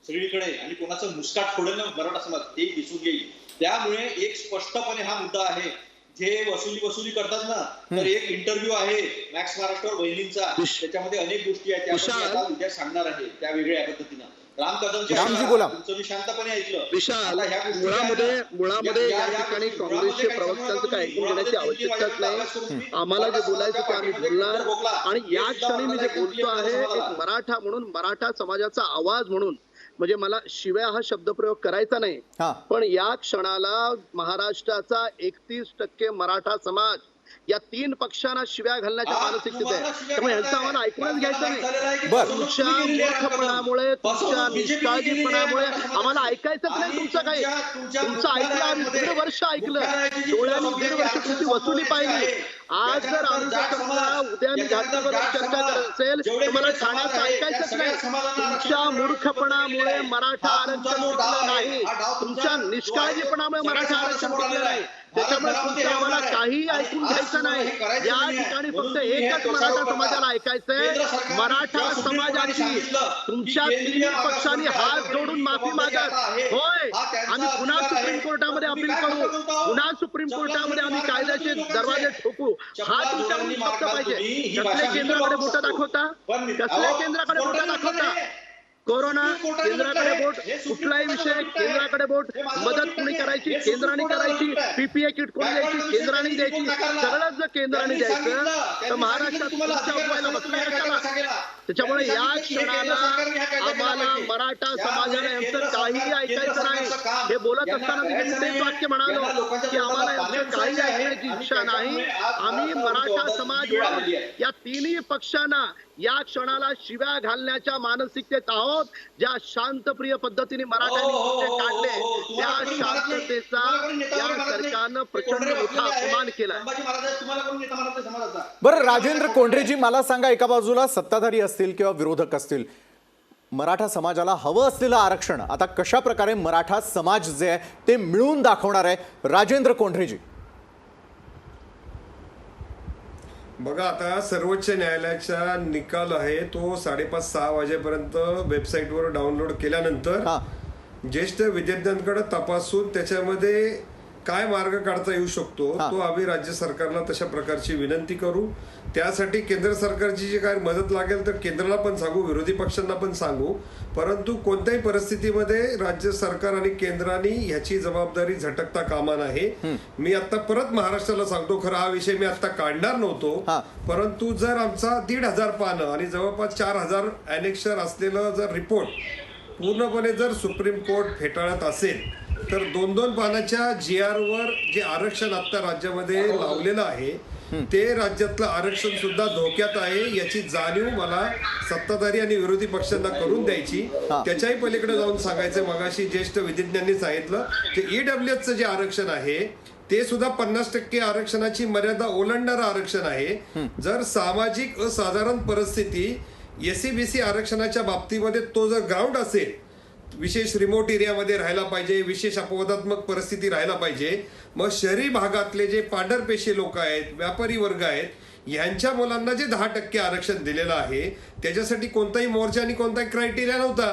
सगळीकडे, आणि कोणाचं मुस्काट फोडेल ना मराठा समाज ते दिसून येईल. त्यामुळे एक स्पष्टपणे हा मुद्दा आहे, जे वसुली करतात ना, तर एक इंटरव्ह्यू आहे मॅक्स महाराष्ट्र बहिणींचा, त्याच्यामध्ये अनेक गोष्टी आहेत, त्या उद्या सांगणार आहे त्या वेगळ्या पद्धतीनं. राम कदमजी बोला, तुमचं मी शांतपणे ऐकलं. विशाल, मुळामध्ये या ठिकाणी काँग्रेसचे प्रवक्त्यांचं काय ऐकून घेण्याची आवश्यकताच नाही. आम्हाला जे बोलायचं ते आम्ही बोलणार, आणि या क्षणी मी जे बोलतो आहे एक मराठा म्हणून, मराठा समाजाचा आवाज म्हणून, म्हणजे मला शिव्या हा शब्दप्रयोग करायचा नाही, पण या क्षणाला महाराष्ट्राचा 31% मराठा समाज या 3 पक्षांना शिव्या घालण्याच्या मानसिकतेत आहे. त्यामुळे यांचं आम्हाला ऐकूनच घ्यायचं नाही. तुमच्या मूर्खपणामुळे, तुमच्या निष्काळजीपणामुळे आम्हाला ऐकायचंच नाही तुमचं काही. तुमचं ऐकलं आम्ही 1.5 वर्ष ऐकलं, डोळ्यांनी 1.5 वर्ष तुमची वसुली पाहिली. आज जर आम्ही उद्या मी घातल्यावर चर्चा करत असेल तर मला ठाण्याचं ऐकायचंच नाही. तुमच्या मूर्खपणामुळे मराठा आरक्षण टिकलं नाही, तुमच्या निष्काळजीपणामुळे मराठा आरक्षण टिकलं नाही. त्याच्यामुळे तुमचं आम्हाला काही ऐकून घ्यायचं नाही. या ठिकाणी फक्त एकच मराठा समाजाला ऐकायचंय, मराठा समाजाची तुमच्या 3 पक्षांनी हात जोडून माफी मागत, होय आम्ही पुन्हा सुप्रीम कोर्टामध्ये अपील करू, पुन्हा सुप्रीम कोर्टामध्ये आम्ही कायद्याचे दरवाजे ठोकू. हा तुमच्याकडून शब्द पाहिजे. कसल्या केंद्राकडे बोटं दाखवता, कसल्या केंद्राकडे बोटं दाखवता? कोरोना केंद्राकडे बोट, कुठलाही विषय केंद्राकडे बोट, मदत कुणी करायची केंद्राने करायची, पीपीए किट कोणी द्यायची केंद्राने द्यायची. सगळंच जर केंद्राने द्यायचं तर महाराष्ट्रात व्हायला बसलं कशाला? त्याच्यामुळे या क्षणाला आम्हाला मराठा समाजाला यांचं काहीही ऐकायचं नाही. हे बोलत असताना मी तेच वाक्य म्हणालो की आम्हाला यांचं काही ऐकण्याची इच्छा नाही. आम्ही मराठा समाज या 3ही पक्षांना या क्षणाला शिव्या घालण्याच्या मानसिकतेत आहोत. ज्या शांतप्रिय पद्धतीने मराठ्यांनी मोर्चे काढले, त्या शांततेचा या सरकारनं प्रचंड मोठा अपमान केला. बरं राजेंद्र कोंढरेजी, मला सांगा, एका बाजूला सत्ताधारी असतील किंवा विरोधक असतील, मराठा समाजाला हवं असलेलं आरक्षण आता कशा प्रकारे मराठा समाज जे आहे ते मिळवून दाखवणार आहे? राजेंद्र कोंढरेजी. बघा, आता सर्वोच्च न्यायालयाचा निकाल आहे तो 5:30-6 वाजेपर्यंत वेबसाईटवर डाउनलोड केल्यानंतर ज्येष्ठ विद्यार्थ्यांकडे तपासून त्याच्यामध्ये काय मार्ग काढता येऊ शकतो तो आम्ही राज्य सरकारला तशा प्रकारची विनंती करू. त्यासाठी केंद्र सरकारची जी काय मदत लागेल तर केंद्राला पण सांगू, विरोधी पक्षांना पण सांगू. परंतु कोणत्याही परिस्थितीमध्ये राज्य सरकार आणि केंद्राने ह्याची जबाबदारी झटकता कामा नये. मी आता परत महाराष्ट्राला सांगतो, खरं हा विषय मी आता काढणार नव्हतो, परंतु जर आमचा 1,500 पानं आणि जवळपास 4,000 ॲनेक्शर असलेलं जर रिपोर्ट पूर्णपणे जर सुप्रीम कोर्ट फेटाळत असेल तर 2-2 पानाच्या GR वर जे आरक्षण आता राज्यामध्ये लावलेलं आहे ते राज्यातलं आरक्षण सुद्धा धोक्यात आहे. याची जाणीव मला सत्ताधारी आणि विरोधी पक्षांना करून द्यायची. त्याच्याही पलीकडे जाऊन सांगायचं, मगाशी ज्येष्ठ विधिज्ञांनी सांगितलं की EWSचं जे आरक्षण आहे ते सुद्धा 50% आरक्षणाची मर्यादा ओलांडणारं आरक्षण आहे. जर सामाजिक असाधारण परिस्थिती SC-BC आरक्षणाच्या बाबतीमध्ये तो जर ग्राउंड असेल, विशेष रिमोट एरियामध्ये राहायला पाहिजे, विशेष अपवादात्मक परिस्थिती राहायला पाहिजे, मग शहरी भागातले जे पांढरपेशी लोक आहेत, व्यापारी वर्ग आहेत, यांच्या मुलांना जे 10% आरक्षण दिलेलं आहे त्याच्यासाठी कोणताही मोर्चा आणि कोणताही क्रायटेरिया नव्हता.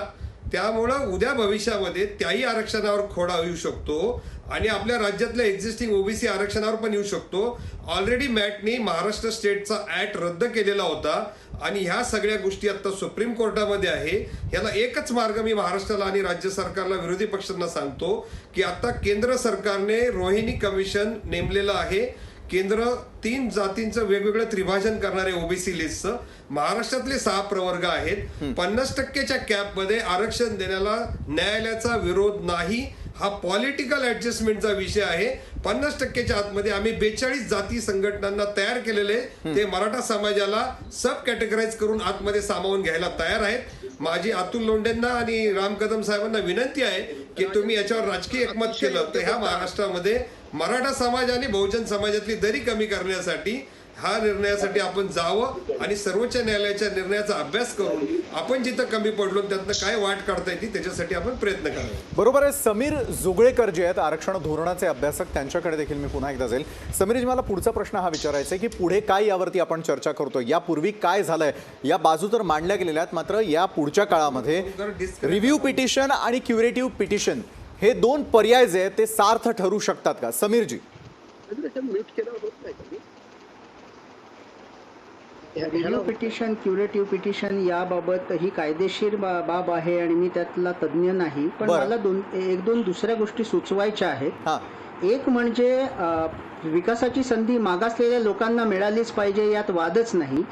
त्यामुळं उद्या भविष्यामध्ये त्याही आरक्षणावर खोडा येऊ शकतो आणि आपल्या राज्यातल्या एक्झिस्टिंग ओबीसी आरक्षणावर पण येऊ शकतो. ऑलरेडी मॅटने महाराष्ट्र स्टेटचा ऍक्ट रद्द केलेला होता आणि ह्या सगळ्या गोष्टी आता सुप्रीम कोर्टामध्ये आहे. याला एकच मार्ग मी महाराष्ट्राला आणि राज्य सरकारला, विरोधी पक्षांना सांगतो की आता केंद्र सरकारने रोहिणी कमिशन नेमलेलं आहे. केंद्र 3 जातींचं वेगवेगळं त्रिभाजन करणारे ओबीसी लिस्टचं, महाराष्ट्रातले 6 प्रवर्ग आहेत. 50%च्या कॅपमध्ये आरक्षण देण्याला न्यायालयाचा विरोध नाही. हा पॉलिटिकल ऍडजस्टमेंटचा विषय आहे. 50%च्या आतमध्ये आम्ही 42 जाती संघटनांना तयार केलेले, ते मराठा समाजाला सब कॅटेगराईज करून आतमध्ये सामावून घ्यायला तयार आहेत. माझी अतुल लोंढेंना आणि राम कदम साहेबांना विनंती आहे की तुम्ही याच्यावर राजकीय एकमत केलं तर ह्या महाराष्ट्रामध्ये मराठा समाज आणि बहुजन समाजातली दरी कमी करण्यासाठी हा निर्णयासाठी आपण जावं आणि सर्वोच्च न्यायालयाच्या निर्णयाचा अभ्यास करून आपण जिथं कमी पडलो त्यातनं काय वाट काढता येते त्याच्यासाठी आपण प्रयत्न करावे. बरोबर आहे. समीर जुगळेकर जे आहेत आरक्षण धोरणाचे अभ्यासक, त्यांच्याकडे देखील मी पुन्हा एकदा जाईल. समीरजी, मला पुढचा प्रश्न हा विचारायचा आहे की पुढे काय यावरती आपण चर्चा करतो. यापूर्वी काय झालंय, या बाजू तर मांडल्या गेलेल्या आहेत, मात्र या पुढच्या काळामध्ये रिव्ह्यू पिटिशन आणि क्युरेटिव्ह पिटिशन हे 2 पर्याय जे आहेत ते सार्थ ठरू शकतात का? समीरजी. रिव्ह्यू पिटिशन, क्युरेटिव्ह पिटिशन याबाबत ही कायदेशीर बाब आहे आणि मी त्यातला तज्ज्ञ नाही, पण मला एक दोन दुसऱ्या गोष्टी सुचवायच्या आहेत. एक म्हणजे विकासाची संधी मागासलेल्या लोकांना मिळालीच पाहिजे, यात वादच नाही.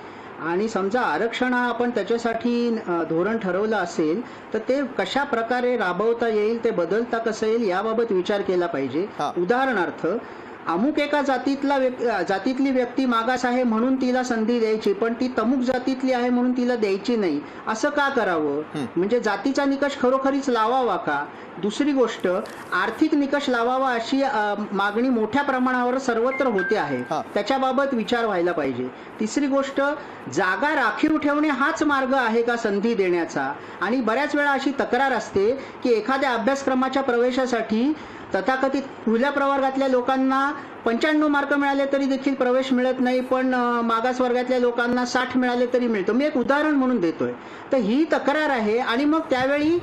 आणि समजा आरक्षण आपण त्याच्यासाठी धोरण ठरवलं असेल तर ते कशा प्रकारे राबवता येईल, ते बदलता कसं येईल याबाबत विचार केला पाहिजे. उदाहरणार्थ, अमुक एका जातीतली व्यक्ती मागास आहे म्हणून तिला संधी द्यायची, पण ती तमुक जातीतली आहे म्हणून तिला द्यायची नाही, असं का करावं? म्हणजे जातीचा निकष खरोखरीच लावावा का? दुसरी गोष्ट, आर्थिक निकष लावावा अशी मागणी मोठ्या प्रमाणावर सर्वत्र होते आहे, त्याच्याबाबत विचार व्हायला पाहिजे. तिसरी गोष्ट, जागा राखीव ठेवणे हाच मार्ग आहे का संधी देण्याचा? आणि बऱ्याच वेळा अशी तक्रार असते की एखाद्या अभ्यासक्रमाच्या प्रवेशासाठी तथाकथित खुल्या प्रवर्गातल्या लोकांना 95 मार्क मिळाले तरी देखील प्रवेश मिळत नाही, पण मागास वर्गातल्या लोकांना 60 मिळाले तरी मिळतो. मी एक उदाहरण म्हणून देतोय. तर ही तक्रार आहे आणि मग त्यावेळी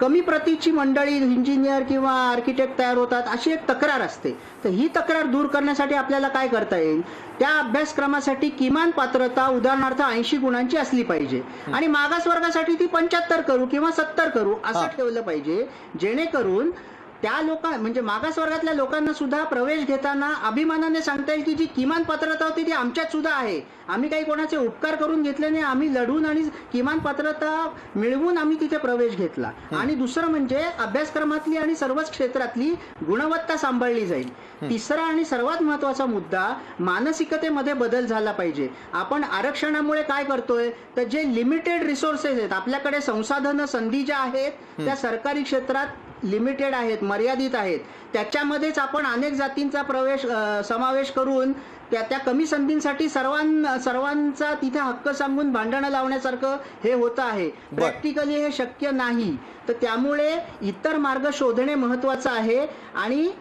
कमी प्रतीची मंडळी, इंजिनियर किंवा आर्किटेक्ट तयार होतात, अशी एक तक्रार असते. तर ही तक्रार दूर करण्यासाठी आपल्याला काय करता येईल? त्या अभ्यासक्रमासाठी किमान पात्रता उदाहरणार्थ 80 गुणांची असली पाहिजे आणि मागास वर्गासाठी ती 75 करू किंवा 70 करू असं ठेवलं पाहिजे, जेणेकरून त्या म्हणजे मागास वर्गातल्या लोकांना सुद्धा प्रवेश घेताना अभिमानाने सांगता येईल की जी किमान पात्रता होती ती आमच्यात सुद्धा आहे, आम्ही काही कोणाचे उपकार करून घेतले नाही, आम्ही लढून आणि किमान पात्रता मिळवून आम्ही तिथे प्रवेश घेतला. आणि दुसरं म्हणजे अभ्यासक्रमातली आणि सर्वच क्षेत्रातली गुणवत्ता सांभाळली जाईल. तिसरा आणि सर्वात महत्वाचा मुद्दा, मानसिकतेमध्ये बदल झाला पाहिजे. आपण आरक्षणामुळे काय करतोय तर जे लिमिटेड रिसोर्सेस आहेत आपल्याकडे, संसाधनं, संधी ज्या आहेत त्या सरकारी क्षेत्रात लिमिटेड आहेत, मर्यादित आहेत, त्याच्यामध्येच आपण अनेक जातींचा समावेश करून त्या कमी संधींसाठी सर्वांचा तिथे हक्क सांगून भांडणं लावण्यासारखं हे होतं आहे. प्रॅक्टिकली हे शक्य नाही. तर त्यामुळे इतर मार्ग शोधणे महत्वाचं आहे आणि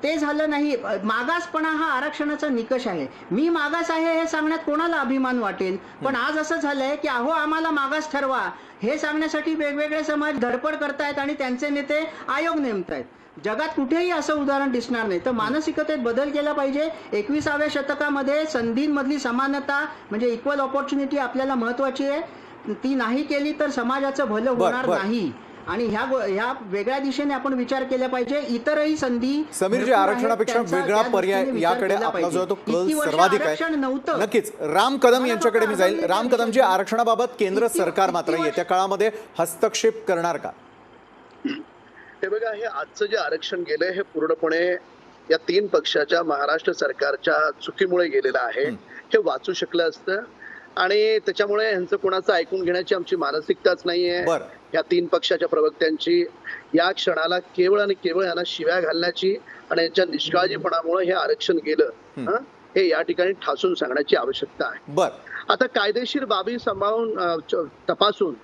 ते झालं नाही. मागासपणा हा आरक्षणाचा निकष आहे. मी मागास आहे हे सांगण्यात कोणाला अभिमान वाटेल, पण आज असं झालंय की अहो आम्हाला मागास ठरवा हे सांगण्यासाठी वेगवेगळे समाज धडपड करतायत आणि त्यांचे नेते आयोग नेमतायत. जगात कुठेही असं उदाहरण दिसणार नाही. तर मानसिकतेत बदल केला पाहिजे. 21व्या शतकामध्ये संधींमधली समानता म्हणजे इक्वल ऑपॉर्च्युनिटी आपल्याला महत्वाची आहे. ती नाही केली तर समाजाचं भलं होणार नाही आणि ह्या वेगळ्या दिशेने आपण विचार केला पाहिजे. इतरही संधी, समीरजी, आरक्षणापेक्षा वेगळा पर्याय याकडे आपला जो तो कल सर्वाधिक आहे. नक्कीच. राम कदम यांच्याकडे मी जाईल. राम कदमजी, आरक्षणाबाबत केंद्र सरकार मात्र येत्या काळामध्ये हस्तक्षेप करणार का? हे बघा, हे आजचं जे आरक्षण गेलंय हे पूर्णपणे या 3 पक्षाच्या महाराष्ट्र सरकारच्या चुकीमुळे गेलेलं आहे. हे वाचू शकलं असतं आणि त्याच्यामुळे यांचं कोणाचं ऐकून घेण्याची आमची मानसिकताच नाहीये. या 3 पक्षाच्या प्रवक्त्यांची या क्षणाला केवळ आणि केवळ यांना शिव्या घालण्याची आणि यांच्या निष्काळजीपणामुळे हे आरक्षण गेलं हे या ठिकाणी ठासून सांगण्याची आवश्यकता आहे. आता कायदेशीर बाबी सांभाळून तपासून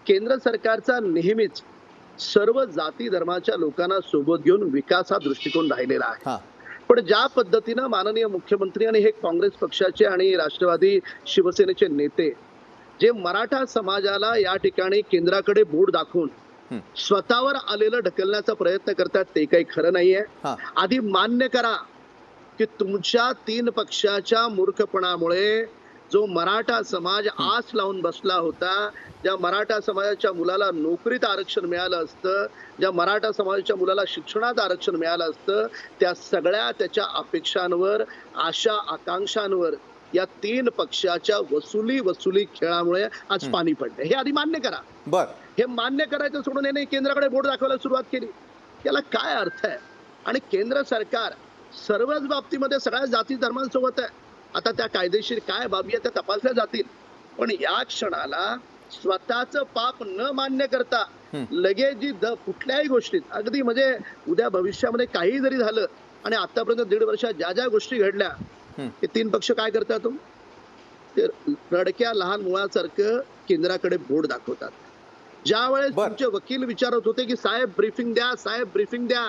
केंद्र सरकारचा नेहमीच सर्व जाती धर्माच्या लोकांना सोबत घेऊन विकास हा दृष्टिकोन राहिलेला आहे. पण ज्या पद्धतीनं माननीय मुख्यमंत्री आणि हे काँग्रेस पक्षाचे आणि राष्ट्रवादी शिवसेनेचे नेते जे मराठा समाजाला या ठिकाणी केंद्राकडे बोट दाखवून स्वतःवर आलेलं ढकलण्याचा प्रयत्न करतात ते काही खरं नाहीये. हा. आधी मान्य करा की तुमच्या 3 पक्षाच्या मूर्खपणामुळे जो मराठा समाज आस लावून बसला होता, ज्या मराठा समाजाच्या मुलाला नोकरीत आरक्षण मिळालं असतं, ज्या मराठा समाजाच्या मुलाला शिक्षणात आरक्षण मिळालं असतं, त्या सगळ्या त्याच्या अपेक्षांवर, आशा आकांक्षांवर या 3 पक्षाच्या वसुली खेळामुळे आज पाणी पडलंय. हे आधी मान्य करा. बर हे मान्य करायचं सोडून याने केंद्राकडे बोट दाखवायला सुरुवात केली. याला काय अर्थ आहे? आणि केंद्र सरकार सर्वच बाबतीमध्ये सगळ्या जाती धर्मांसोबत आहे. आता त्या कायदेशीर काय बाबी आहेत त्या तपासल्या जातील, पण या क्षणाला स्वतःचं पाप न मान्य करता लगेच जी कुठल्याही गोष्टीत अगदी म्हणजे उद्या भविष्यामध्ये काही जरी झालं आणि आतापर्यंत 1.5 वर्षात ज्या ज्या गोष्टी घडल्या हे 3 पक्ष काय करतात? ते रडक्या लहान मुलासारखं केंद्राकडे बोट दाखवतात. ज्या वेळेस बर. तुमचे वकील विचारत होते की साहेब ब्रीफिंग द्या, साहेब ब्रीफिंग द्या,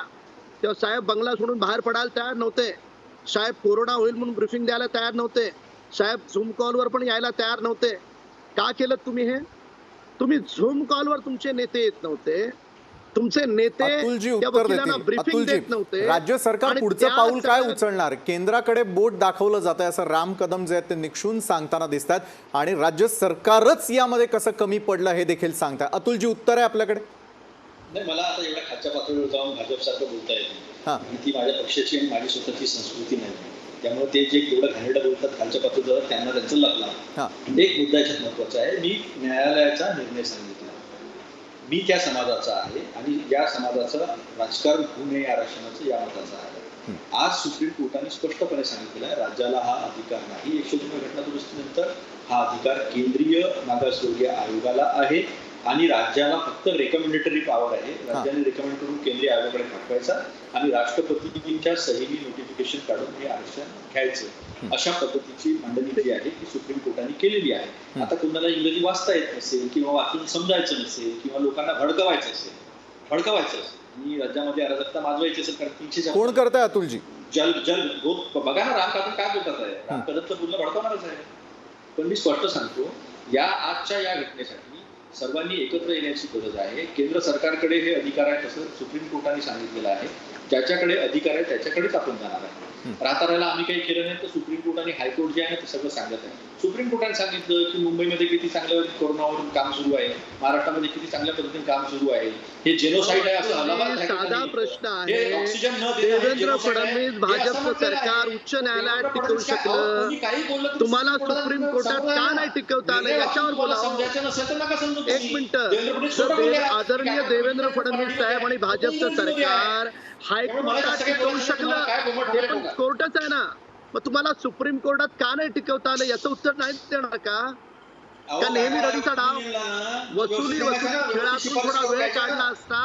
तेव्हा साहेब बंगला सोडून बाहेर पडायला तयार नव्हते. साहेब कोरोना होईल म्हणून ब्रीफिंग द्यायला तयार नव्हते. साहेब झूम कॉलवर पण यायला तयार नव्हते. का केलं तुम्ही हे? तुम्ही झूम कॉलवर तुमचे नेते येत नव्हते. तुमचे नेते अतुलजी त्या उत्तर वकिलांना देतील. ब्रीफिंग अतुलजी, देत नव्हते. राज्य सरकार आणि पुढचं त्या पाऊल काय सगळ्या- उचलणार? केंद्राकडे बोट दाखवलं जात आहे असं राम कदम जे आहेत ते निक्षून सांगताना दिसतात आणि राज्य सरकारच यामध्ये कसं कमी पडलं हे देखील सांगताय. अतुलजी उत्तर आहे आपल्याकडे? नाही, मला आता एवढ्या खालच्या पातळीवर जाऊन भाजपसारखं बोलता येत हा. नाही. ती माझ्या पक्षाची आणि माझी स्वतःची संस्कृती नाही. त्यामुळे ते जे एवढं घाणेरडं बोलतात खालच्या पातळीवर त्यांना त्यांचं लागला. हा. एक मुद्दा याच्यात महत्वाचा आहे. मी न्यायालयाचा निर्णय सांगितला. मी त्या समाजाचा आहे आणि या समाजाचं राजकारण होऊ नये आरक्षणाचं या मताचा आहे. आज सुप्रीम कोर्टाने स्पष्टपणे सांगितलेलं आहे राज्याला हा अधिकार नाही. 102 घटना दुरुस्तीनंतर हा अधिकार केंद्रीय मागासवर्गीय आयोगाला आहे आणि राज्याला फक्त रेकमेंडेटरी पॉवर आहे. राज्याने रेकमेंड करून केंद्रीय आयोगाकडे पाठवायचा आणि राष्ट्रपतींच्या सहीने नोटिफिकेशन काढून हे आरक्षण घ्यायचं. अशा पद्धतीची मांडणी जी आहे ती सुप्रीम कोर्टाने केलेली आहे. आता कोणाला इंग्रजी वाचता येत नसेल किंवा वाचून समजायचं नसेल किंवा लोकांना भडकवायचं असेल आणि राज्यामध्ये अराजकता माजवायची असेल कारण 300 कोण करताय अतुलजी? जल बघा ना राम कदम काय बोलतात आहे. राम कदमचं बोलणं भडकवणारच आहे. पण मी स्पष्ट सांगतो या आजच्या या घटनेसाठी सर्वांनी एकत्र येण्याची गरज आहे. केंद्र सरकारकडे हे अधिकार आहे तसं सुप्रीम कोर्टाने सांगितलेलं आहे. ज्याच्याकडे अधिकार आहे त्याच्याकडेच आपण जाणार आहे. राताराला आम्ही काही केलं नाही तर सुप्रीम कोर्ट आणि हायकोर्ट जे आहे ते सगळं सांगत आहे. सुप्रीम कोर्टाने सांगितलं की मुंबईमध्ये किती चांगलं कोरोनावरून काम सुरू आहे, महाराष्ट्रामध्ये किती चांगल्या पद्धतीने काम सुरू आहे, हे जेनोसाइड आहे असं अलाहाबाद साधा प्रश्न आहे. हे ऑक्सिजन न देणं हे देवेंद्र genocide आहे. फडणवीस हे भाजपचं असं म्हटलेलं आहे. सरकार उच्च न्यायालयात देवेंद्र टिकवू फडणवीस काय- शकलं. तुम्ही काही बोललं तर तुम्हाला सुप्रीम सुप्रीम कोर्टात कोर्टात का नाही टिकवता आलं निर्णय याच्यावर तुम्हाला बोला. समजायचं नसेल तर नका समजू एक तुम्ही. मिनिट. देवेंद्र फडणवीस स्वतः बोलले आहेत. आदरणीय काय- देवेंद्र फडणवीस साहेब आणि भाजपचं सरकार हायकोर्टात टिकवू शकलं ते पण कोर्टच आहे ना. मग तुम्हाला सुप्रीम कोर्टात का नाही टिकवता आलं याचं उत्तर नाही देणार का? का नेहमी रडीचा डाव वसुली खेळातून थोडा वेळ काढला असता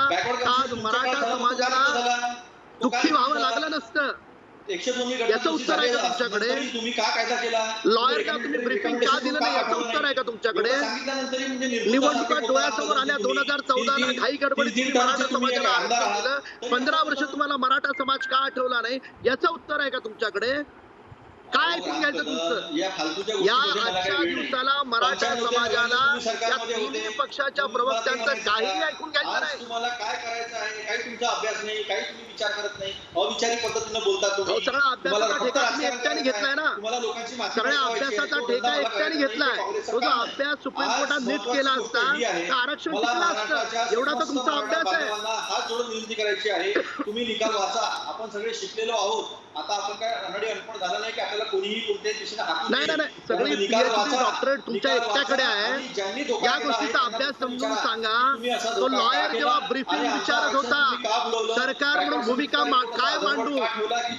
आज मराठा समाजाला दुःखी व्हावं लागलं नसतं. 102 याचं उत्तर आहे का तुमच्याकडे? तुम्ही का कायदा केला? लॉयरला तुम्ही ब्रीफिंग का दिलं नाही याचं उत्तर आहे का तुमच्याकडे? निवडणुका डोळ्यासमोर आल्या 2014 ला घाई गडबडीत मराठा समाजाला आरक्षण दिलं. 15 वर्ष तुम्हाला मराठा समाज का आठवला नाही याचं उत्तर आहे का तुमच्याकडे? काय ऐकून घ्यायचं तुमचं? या आजच्या दिवसाला मराठा समाजाला या तिन्ही पक्षाच्या प्रवक्त्यांचं काही ऐकून घ्यायचं नाही. तुम्हाला काय करायचं आहे काही तुमचा अभ्यास नाही, काही तुम्ही विचार करत नाही, अविचारी पद्धतीने बोलतात तुम्ही. सगळा अभ्यासाचा ठेका तुम्ही एकट्याने घेतलाय ना. तुम्हाला लोकांची माती सगळ्या मिळवायची आहे. अभ्यासाचा तो ठेका धंदा एकट्याने बघायचा घेतलाय. नाही. तो जो अभ्यास सुप्रीम कोर्टात नीट केला असता तर आरक्षण टिकलं असतं. एवढा तर तुमचा अभ्यास आहे. हात जोडून विनंती करायची आहे तुम्ही निकाल वाचा. आपण सगळे शिकलेलो आहोत. आता आपण काय अनाडी अनपढ झाला नाही की आपल्याला कोणीही कोणत्याही दिशेने हाकून नाही देईल. नाही सगळी त्यामुळे निकाल PhD वाचा. डॉक्टरेट तुमच्या निकाल एकट्याकडे वाचा. आहे. आणि ज्यांनी धोका या केला गोष्टीचा आहे अभ्यास त्यांना समजून विचारा. सांगा. तुम्ही असा तो धोका लॉयर का जेव्हा केला? ब्रीफिंग आणि आमचं विचारत आरक्षण तुम्ही का होता बुडवलं? सरकार म्हणून काय भूमिका काय मांडू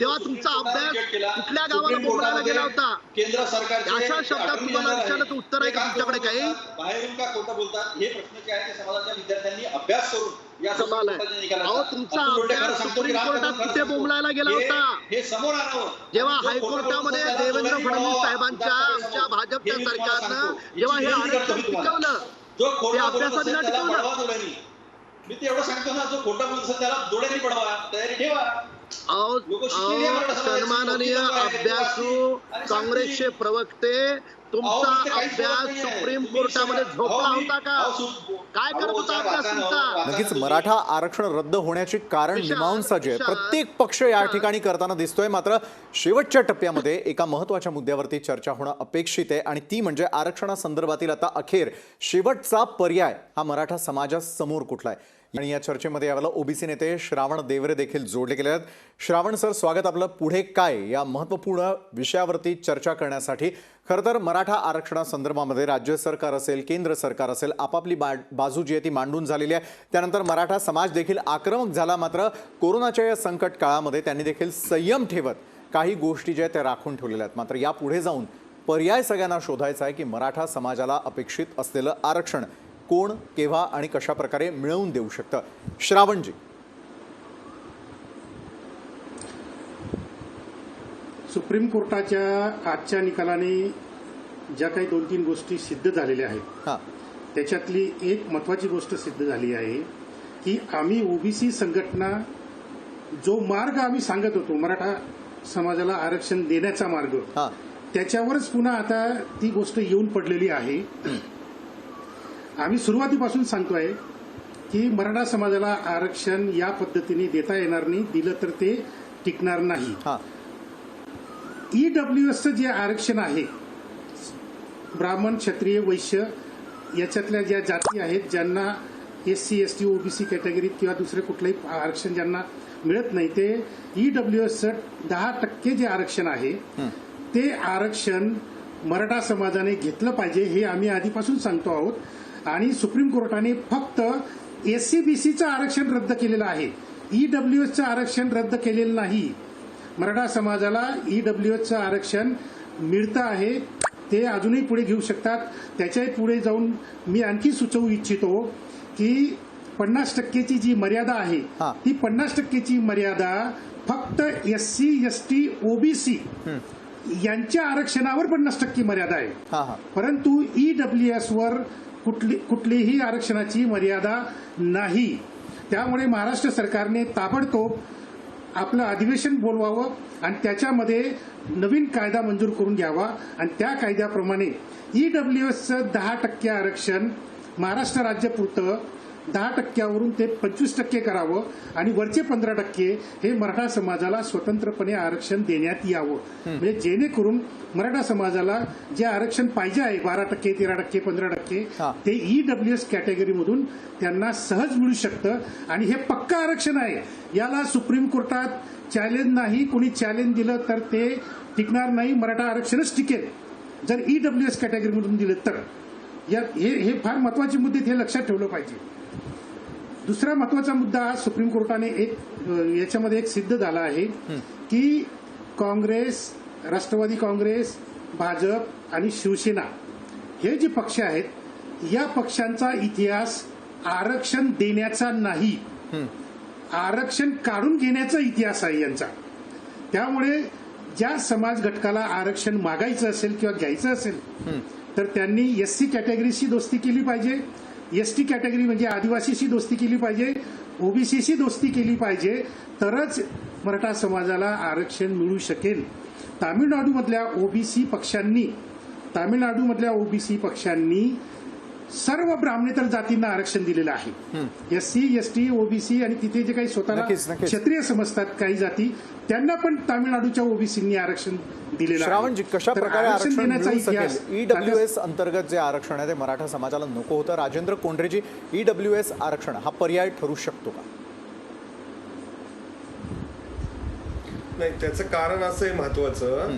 तेव्हा तुमचा अभ्यास कुठल्या गावाला बोलायला गेला होता? केंद्र सरकारचे अशा शब्दात तुम्हाला विचारलं तर उत्तर आहे का तुमच्याकडे काही? बाहेरून का खोटं बोलतात हे प्रश्न जे आहे ते समाजाच्या विद्यार्थ्यांनी अभ्यास करून या कमाल आहे. अहो तुमचा अभ्यास सुप्रीम कोर्टात कुठे बोंबलायला गेला होता? हे समोर आणावं. जेव्हा हायकोर्टामध्ये देवेंद्र फडणवीस साहेबांच्या आमच्या भाजपच्या सरकारनं जेव्हा हे आरक्षण टिकवलं जो ते खोटा बोलत अभ्यासाने असेल त्याला टिकवलं. पडवा डोळ्यांनी. मी ते एवढं सांगतो ना जो खोटा बोलत असेल त्याला डोळ्यांनी पडवा, तयारी ठेवा. लोकं शिकलेली आहे मराठा समाजाची, सन्माननीय मोठी लोकं आहेत, अभ्यासू आणि काँग्रेसचे प्रवक्ते तुमचा तिथे काहीच अभ्यास फरक नाहीये. सुप्रीम तुम्ही कोर्टामध्ये सगळं- झोपला अहो, मी- होता का? अहो, काय करत अहो, होता वाचा अभ्यास ना, तुमचा? वाचा नक्कीच तुम्ही. मराठा आरक्षण रद्द होण्याची कारण विशाल, मीमांसा जे आहे, विशाल, प्रत्येक पक्ष या ठिकाणी करताना दिसतोय. मात्र शेवटच्या टप्प्यामध्ये एका महत्वाच्या मुद्द्यावरती चर्चा होणं अपेक्षित आहे आणि ती म्हणजे आरक्षणासंदर्भातील आता अखेर शेवटचा पर्याय हा मराठा समाजासमोर कुठला आहे. आणि या चर्चेमध्ये यावेळेला ओबीसी नेते श्रावण देवरे देखील जोडले गेले आहेत. श्रावण सर, स्वागत आपलं. पुढे काय या महत्त्वपूर्ण विषयावरती चर्चा करण्यासाठी? खरं तर मराठा आरक्षणासंदर्भामध्ये राज्य सरकार असेल, केंद्र सरकार असेल, आपापली बाजू जी आहे ती मांडून झालेली आहे. त्यानंतर मराठा समाज देखील आक्रमक झाला. मात्र कोरोनाच्या या संकट काळामध्ये त्यांनी देखील संयम ठेवत काही गोष्टी ज्या आहेत त्या राखून ठेवलेल्या आहेत. मात्र यापुढे जाऊन पर्याय सगळ्यांना शोधायचा आहे की मराठा समाजाला अपेक्षित असलेलं आरक्षण कोण, केव्हा आणि कशा प्रकारे मिळवून देऊ शकतं. श्रावणजी, सुप्रीम कोर्टाच्या आजच्या निकालाने ज्या काही 2-3 गोष्टी सिद्ध झालेल्या आहेत हां त्याच्यातली एक महत्वाची गोष्ट सिद्ध झाली आहे की आम्ही ओबीसी संघटना जो मार्ग आम्ही सांगत होतो मराठा समाजाला आरक्षण देण्याचा मार्ग, हां त्याच्यावरच पुन्हा आता ती गोष्ट येऊन पडलेली आहे. आम्ही सुरुवातीपासून सांगतोय की मराठा समाजाला आरक्षण या पद्धतीने देता येणार नाही, दिलं तर ते टिकणार नाही. हां ईडब्ल्यूएसचं जे आरक्षण आहे, ब्राह्मण, क्षत्रिय, वैश्य याच्यातल्या ज्या जाती आहेत ज्यांना SC ST OBC कॅटेगरीत किंवा दुसरे कुठलंही आरक्षण ज्यांना मिळत नाही, ते ईडब्ल्यूएसचं 10% जे आरक्षण आहे ते आरक्षण मराठा समाजाने घेतलं पाहिजे हे आम्ही आधीपासून सांगतो आहोत. आणि सुप्रीम कोर्टाने फक्त SC-BCचं आरक्षण रद्द केलेलं आहे, ईडब्ल्यूएसचं आरक्षण रद्द केलेलं नाही. मराठा समाजाला ईडब्ल्यूएसचं आरक्षण मिळतं आहे, ते अजूनही पुढे घेऊ शकतात. त्याच्याही पुढे जाऊन मी आणखी सुचवू इच्छितो की 50% जी मर्यादा आहे ती 50% मर्यादा फक्त SC ST OBC यांच्या आरक्षणावर 50% मर्यादा आहे. हां हां परंतु ईडब्ल्यूएस वर कुठलीही आरक्षणाची मर्यादा नाही. त्यामुळे महाराष्ट्र सरकारने ताबडतोब आपलं अधिवेशन बोलवावं आणि त्याच्यामध्ये नवीन कायदा मंजूर करून घ्यावा आणि त्या कायद्याप्रमाणे ईडब्ल्यूएसचं 10% आरक्षण महाराष्ट्र राज्यापुरतं 10%वरून ते 25% करावं आणि वरचे 15% हे मराठा समाजाला स्वतंत्रपणे आरक्षण देण्यात यावं. म्हणजे जेणेकरून मराठा समाजाला जे आरक्षण पाहिजे आहे 12%, 13%, 15% ते ईडब्ल्यूएस कॅटेगरीमधून त्यांना सहज मिळू शकतं. आणि हे पक्का आरक्षण आहे, याला सुप्रीम कोर्टात चॅलेंज नाही. कोणी चॅलेंज दिलं तर ते टिकणार नाही, मराठा आरक्षणच टिकेल जर ईडब्ल्यूएस कॅटेगरीमधून दिलं तर. हे फार महत्वाचे मुद्दे हे लक्षात ठेवलं पाहिजे. दुसरा महत्वाचा मुद्दा सुप्रीम कोर्टाने याच्यामध्ये एक सिद्ध झाला आहे की काँग्रेस, राष्ट्रवादी काँग्रेस, भाजप आणि शिवसेना हे जे पक्ष आहेत या पक्षांचा इतिहास आरक्षण देण्याचा नाही, आरक्षण काढून घेण्याचा इतिहास आहे यांचा. त्यामुळे ज्या समाज घटकाला आरक्षण मागायचं असेल किंवा घ्यायचं असेल तर त्यांनी SC कॅटेगरीशी दोस्ती केली पाहिजे, ST कॅटेगरी म्हणजे आदिवासीशी दोस्ती केली पाहिजे, OBCशी दोस्ती केली पाहिजे, तरच मराठा समाजाला आरक्षण मिळू शकेल. तामिळनाडूमधल्या ओबीसी पक्षांनी सर्व ब्राह्मणेतर जातींना आरक्षण दिलेलं आहे. SC ST OBC आणि तिथे जे काही स्वतःला क्षत्रिय समजतात काही जाती त्यांना पण तामिळनाडूच्या ओबीसींनी आरक्षण दिलेलं आहे. श्रावणजी, कशा प्रकारे आरक्षण देण्याचा मिळू इतिहास शकेल? ईडब्ल्यूएस अंतर्गत जे आरक्षण आहे ते मराठा समाजाला नको होतं. राजेंद्र कोंढरेजी, ईडब्ल्यूएस आरक्षण हा पर्याय ठरू शकतो का? नाही, त्याचं कारण असं आहे महत्वाचं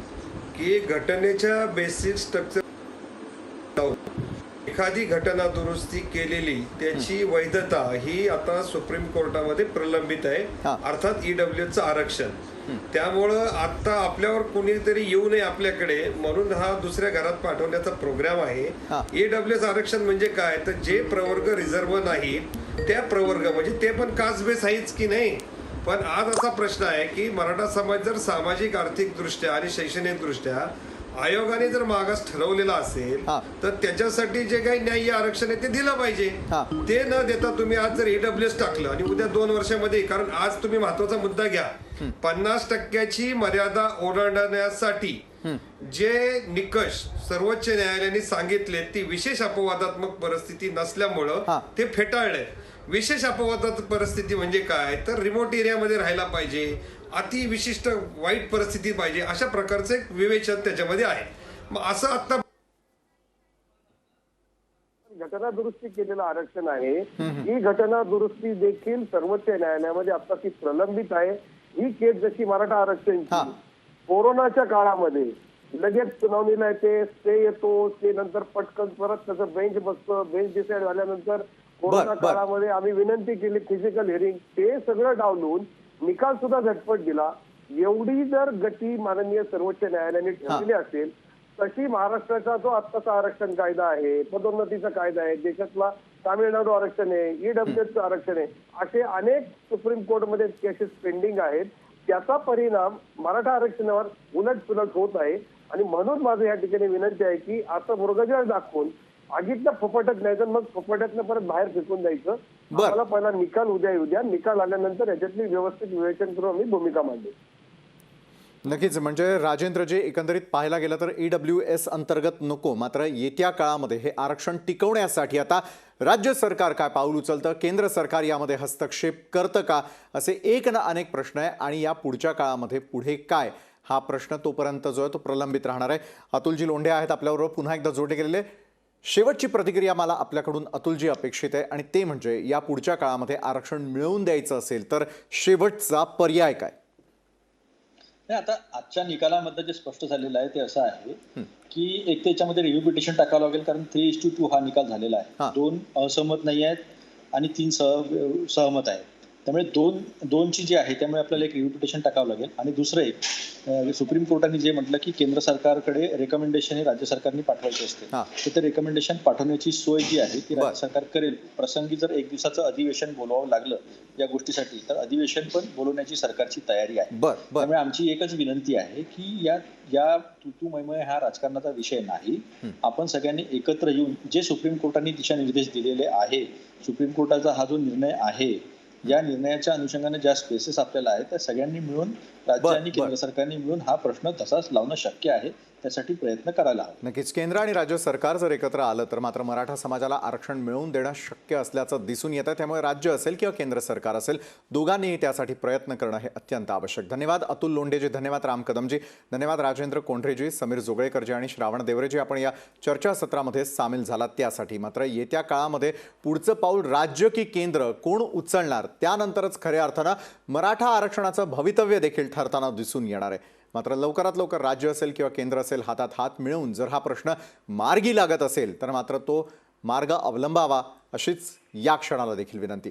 की घटनेच्या बेसिक स्ट्रक्चर एखादी घटना दुरुस्ती केलेली त्याची वैधता ही आता सुप्रीम कोर्टामध्ये प्रलंबित आहे, अर्थात ईडब्ल्यूएसचं आरक्षण. त्यामुळं आता आपल्यावर कोणीतरी येऊ नये आपल्याकडे म्हणून हा दुसऱ्या घरात पाठवण्याचा प्रोग्राम आहे. ईडब्ल्यूएस आरक्षण म्हणजे काय, तर जे प्रवर्ग रिझर्व्ह नाही त्या प्रवर्ग म्हणजे ते पण कास्टबेस आहेच की नाही. पण आज असा प्रश्न आहे की मराठा समाज जर सामाजिक, आर्थिक दृष्ट्या आणि शैक्षणिक दृष्ट्या आयोगाने जर मागास ठरवलेला असेल हा. तर त्याच्यासाठी जे काही न्याय्य आरक्षण आहे ते दिलं पाहिजे. हा. ते न देता तुम्ही आज जर ईडब्ल्यूएस टाकलं आणि उद्या 2 वर्षामध्ये, कारण आज तुम्ही महत्वाचा मुद्दा घ्या, 50% मर्यादा ओलांडण्यासाठी जे निकष सर्वोच्च न्यायालयाने सांगितले ती विशेष अपवादात्मक परिस्थिती नसल्यामुळं हा. ते फेटाळलंय. विशेष अपवादात्मक परिस्थिती म्हणजे काय, तर रिमोट एरियामध्ये राहायला पाहिजे, अति विशिष्ट वाईट परिस्थिती पाहिजे, अशा प्रकारचं एक विवेचन त्याच्यामध्ये आहे. मग असं आता घटना दुरुस्ती केलेलं आरक्षण आहे, ही घटना दुरुस्ती देखील सर्वोच्च न्यायालयामध्ये आता ती प्रलंबित आहे. ही केस जशी मराठा आरक्षणची कोरोनाच्या काळामध्ये लगेच सुनावणीला येते, स्टे येतो, ते नंतर पटकन परत त्याचं बेंच बसतं, बेंच डिसाईड झाल्यानंतर कोरोना काळामध्ये आम्ही विनंती केली फिजिकल हिअरिंग, ते सगळं डावलून निकाल सुद्धा झटपट दिला. एवढी जर गती माननीय सर्वोच्च न्यायालयाने ठेवलेली असेल, तशी महाराष्ट्राचा जो आत्ताचा आरक्षण कायदा आहे, पदोन्नतीचा कायदा आहे, देशातला तामिळनाडू आरक्षण आहे, ईडब्ल्यूएसचं आरक्षण आहे, असे अनेक सुप्रीम कोर्टमध्ये केसेस पेंडिंग आहेत. त्याचा परिणाम मराठा आरक्षणावर उलटसुलट होत आहे. आणि म्हणून माझं या ठिकाणी विनंती आहे की आता मुर्गजळ दाखवून आगीतनं फपाटत नाही तर मग फपाट्यातनं परत बाहेर फेकून द्यायचं. मला पहिला निकाल उद्या येऊ द्या, निकाल आल्यानंतर याच्यातली व्यवस्थित विवेचन करून आम्ही भूमिका मांडू. नक्कीच. म्हणजे राजेंद्रजी, एकंदरीत पाहायला गेलं तर EWS अंतर्गत नको, मात्र येत्या काळामध्ये हे आरक्षण टिकवण्यासाठी आता राज्य सरकार काय पाऊल उचलतं, केंद्र सरकार यामध्ये हस्तक्षेप करतं का, असे एक ना अनेक प्रश्न आहे. आणि या पुढच्या काळामध्ये पुढे काय, हा प्रश्न तोपर्यंत जो आहे तो प्रलंबित राहणार आहे. अतुलजी लोंढे आहेत आपल्याबरोबर पुन्हा एकदा जोडले गेलेले. शेवटची प्रतिक्रिया मला आपल्याकडून अतुलजी अपेक्षित आहे, आणि ते म्हणजे या पुढच्या काळामध्ये आरक्षण मिळवून द्यायचं असेल तर शेवटचा पर्याय काय? नाही, आता आजच्या निकालामध्ये जे स्पष्ट झालेलं आहे ते असं आहे की एक त्याच्यामध्ये रिव्ह्यू पिटिशन टाकावं लागेल, कारण 3:2 हा निकाल झालेला आहे. 2 असहमत नाही आहेत आणि 3 सहमत आहेत. त्यामुळे दोनची जी आहे त्यामुळे आपल्याला एक रिव्ह्यू पिटिशन टाकावं लागेल. आणि दुसरं एक, सुप्रीम कोर्टाने जे म्हटलं की केंद्र सरकारकडे रेकमेंडेशन हे राज्य सरकारने पाठवायचे असते, तर ते रेकमेंडेशन पाठवण्याची सोय जी आहे ती राज्य सरकार करेल. प्रसंगी जर 1 दिवसाचं अधिवेशन बोलवावं लागलं या गोष्टीसाठी तर अधिवेशन पण बोलवण्याची सरकारची तयारी आहे. त्यामुळे आमची एकच विनंती आहे की या तू मैमय हा राजकारणाचा विषय नाही. आपण सगळ्यांनी एकत्र येऊन जे सुप्रीम कोर्टाने दिशानिर्देश दिलेले आहे, सुप्रीम कोर्टाचा हा जो निर्णय आहे, या निर्णयाच्या अनुषंगाने ज्या स्पेसेस आपल्याला आहेत त्या सगळ्यांनी मिळून, राज्य आणि केंद्र सरकारने मिळून हा प्रश्न तसाच लावणं शक्य आहे. त्यासाठी प्रयत्न करायला हवे. नक्कीच. केंद्र आणि राज्य सरकार जर एकत्र आलं तर मात्र मराठा समाजाला आरक्षण मिळवून देणं शक्य असल्याचं दिसून येतं. त्यामुळे राज्य असेल किंवा केंद्र सरकार असेल, दोघांनीही त्यासाठी प्रयत्न करणं हे अत्यंत आवश्यक. धन्यवाद अतुल लोंढेजी, धन्यवाद राम कदमजी, धन्यवाद राजेंद्र कोंढरेजी, समीर जोगळेकरजी आणि श्रावण देवरेजी, आपण या चर्चासत्रामध्ये सामील झालात त्यासाठी. मात्र येत्या काळामध्ये पुढचं पाऊल राज्य की केंद्र कोण उचलणार, त्यानंतरच खऱ्या अर्थानं मराठा आरक्षणाचं भवितव्य देखील ठरताना दिसून येणार आहे. मात्र लवकरात लवकर राज्य असेल किंवा केंद्र असेल हातात हात मिळवून जर हा प्रश्न मार्गी लागत असेल तर मात्र तो मार्ग अवलंबावा, अशीच या क्षणाला देखील विनंती.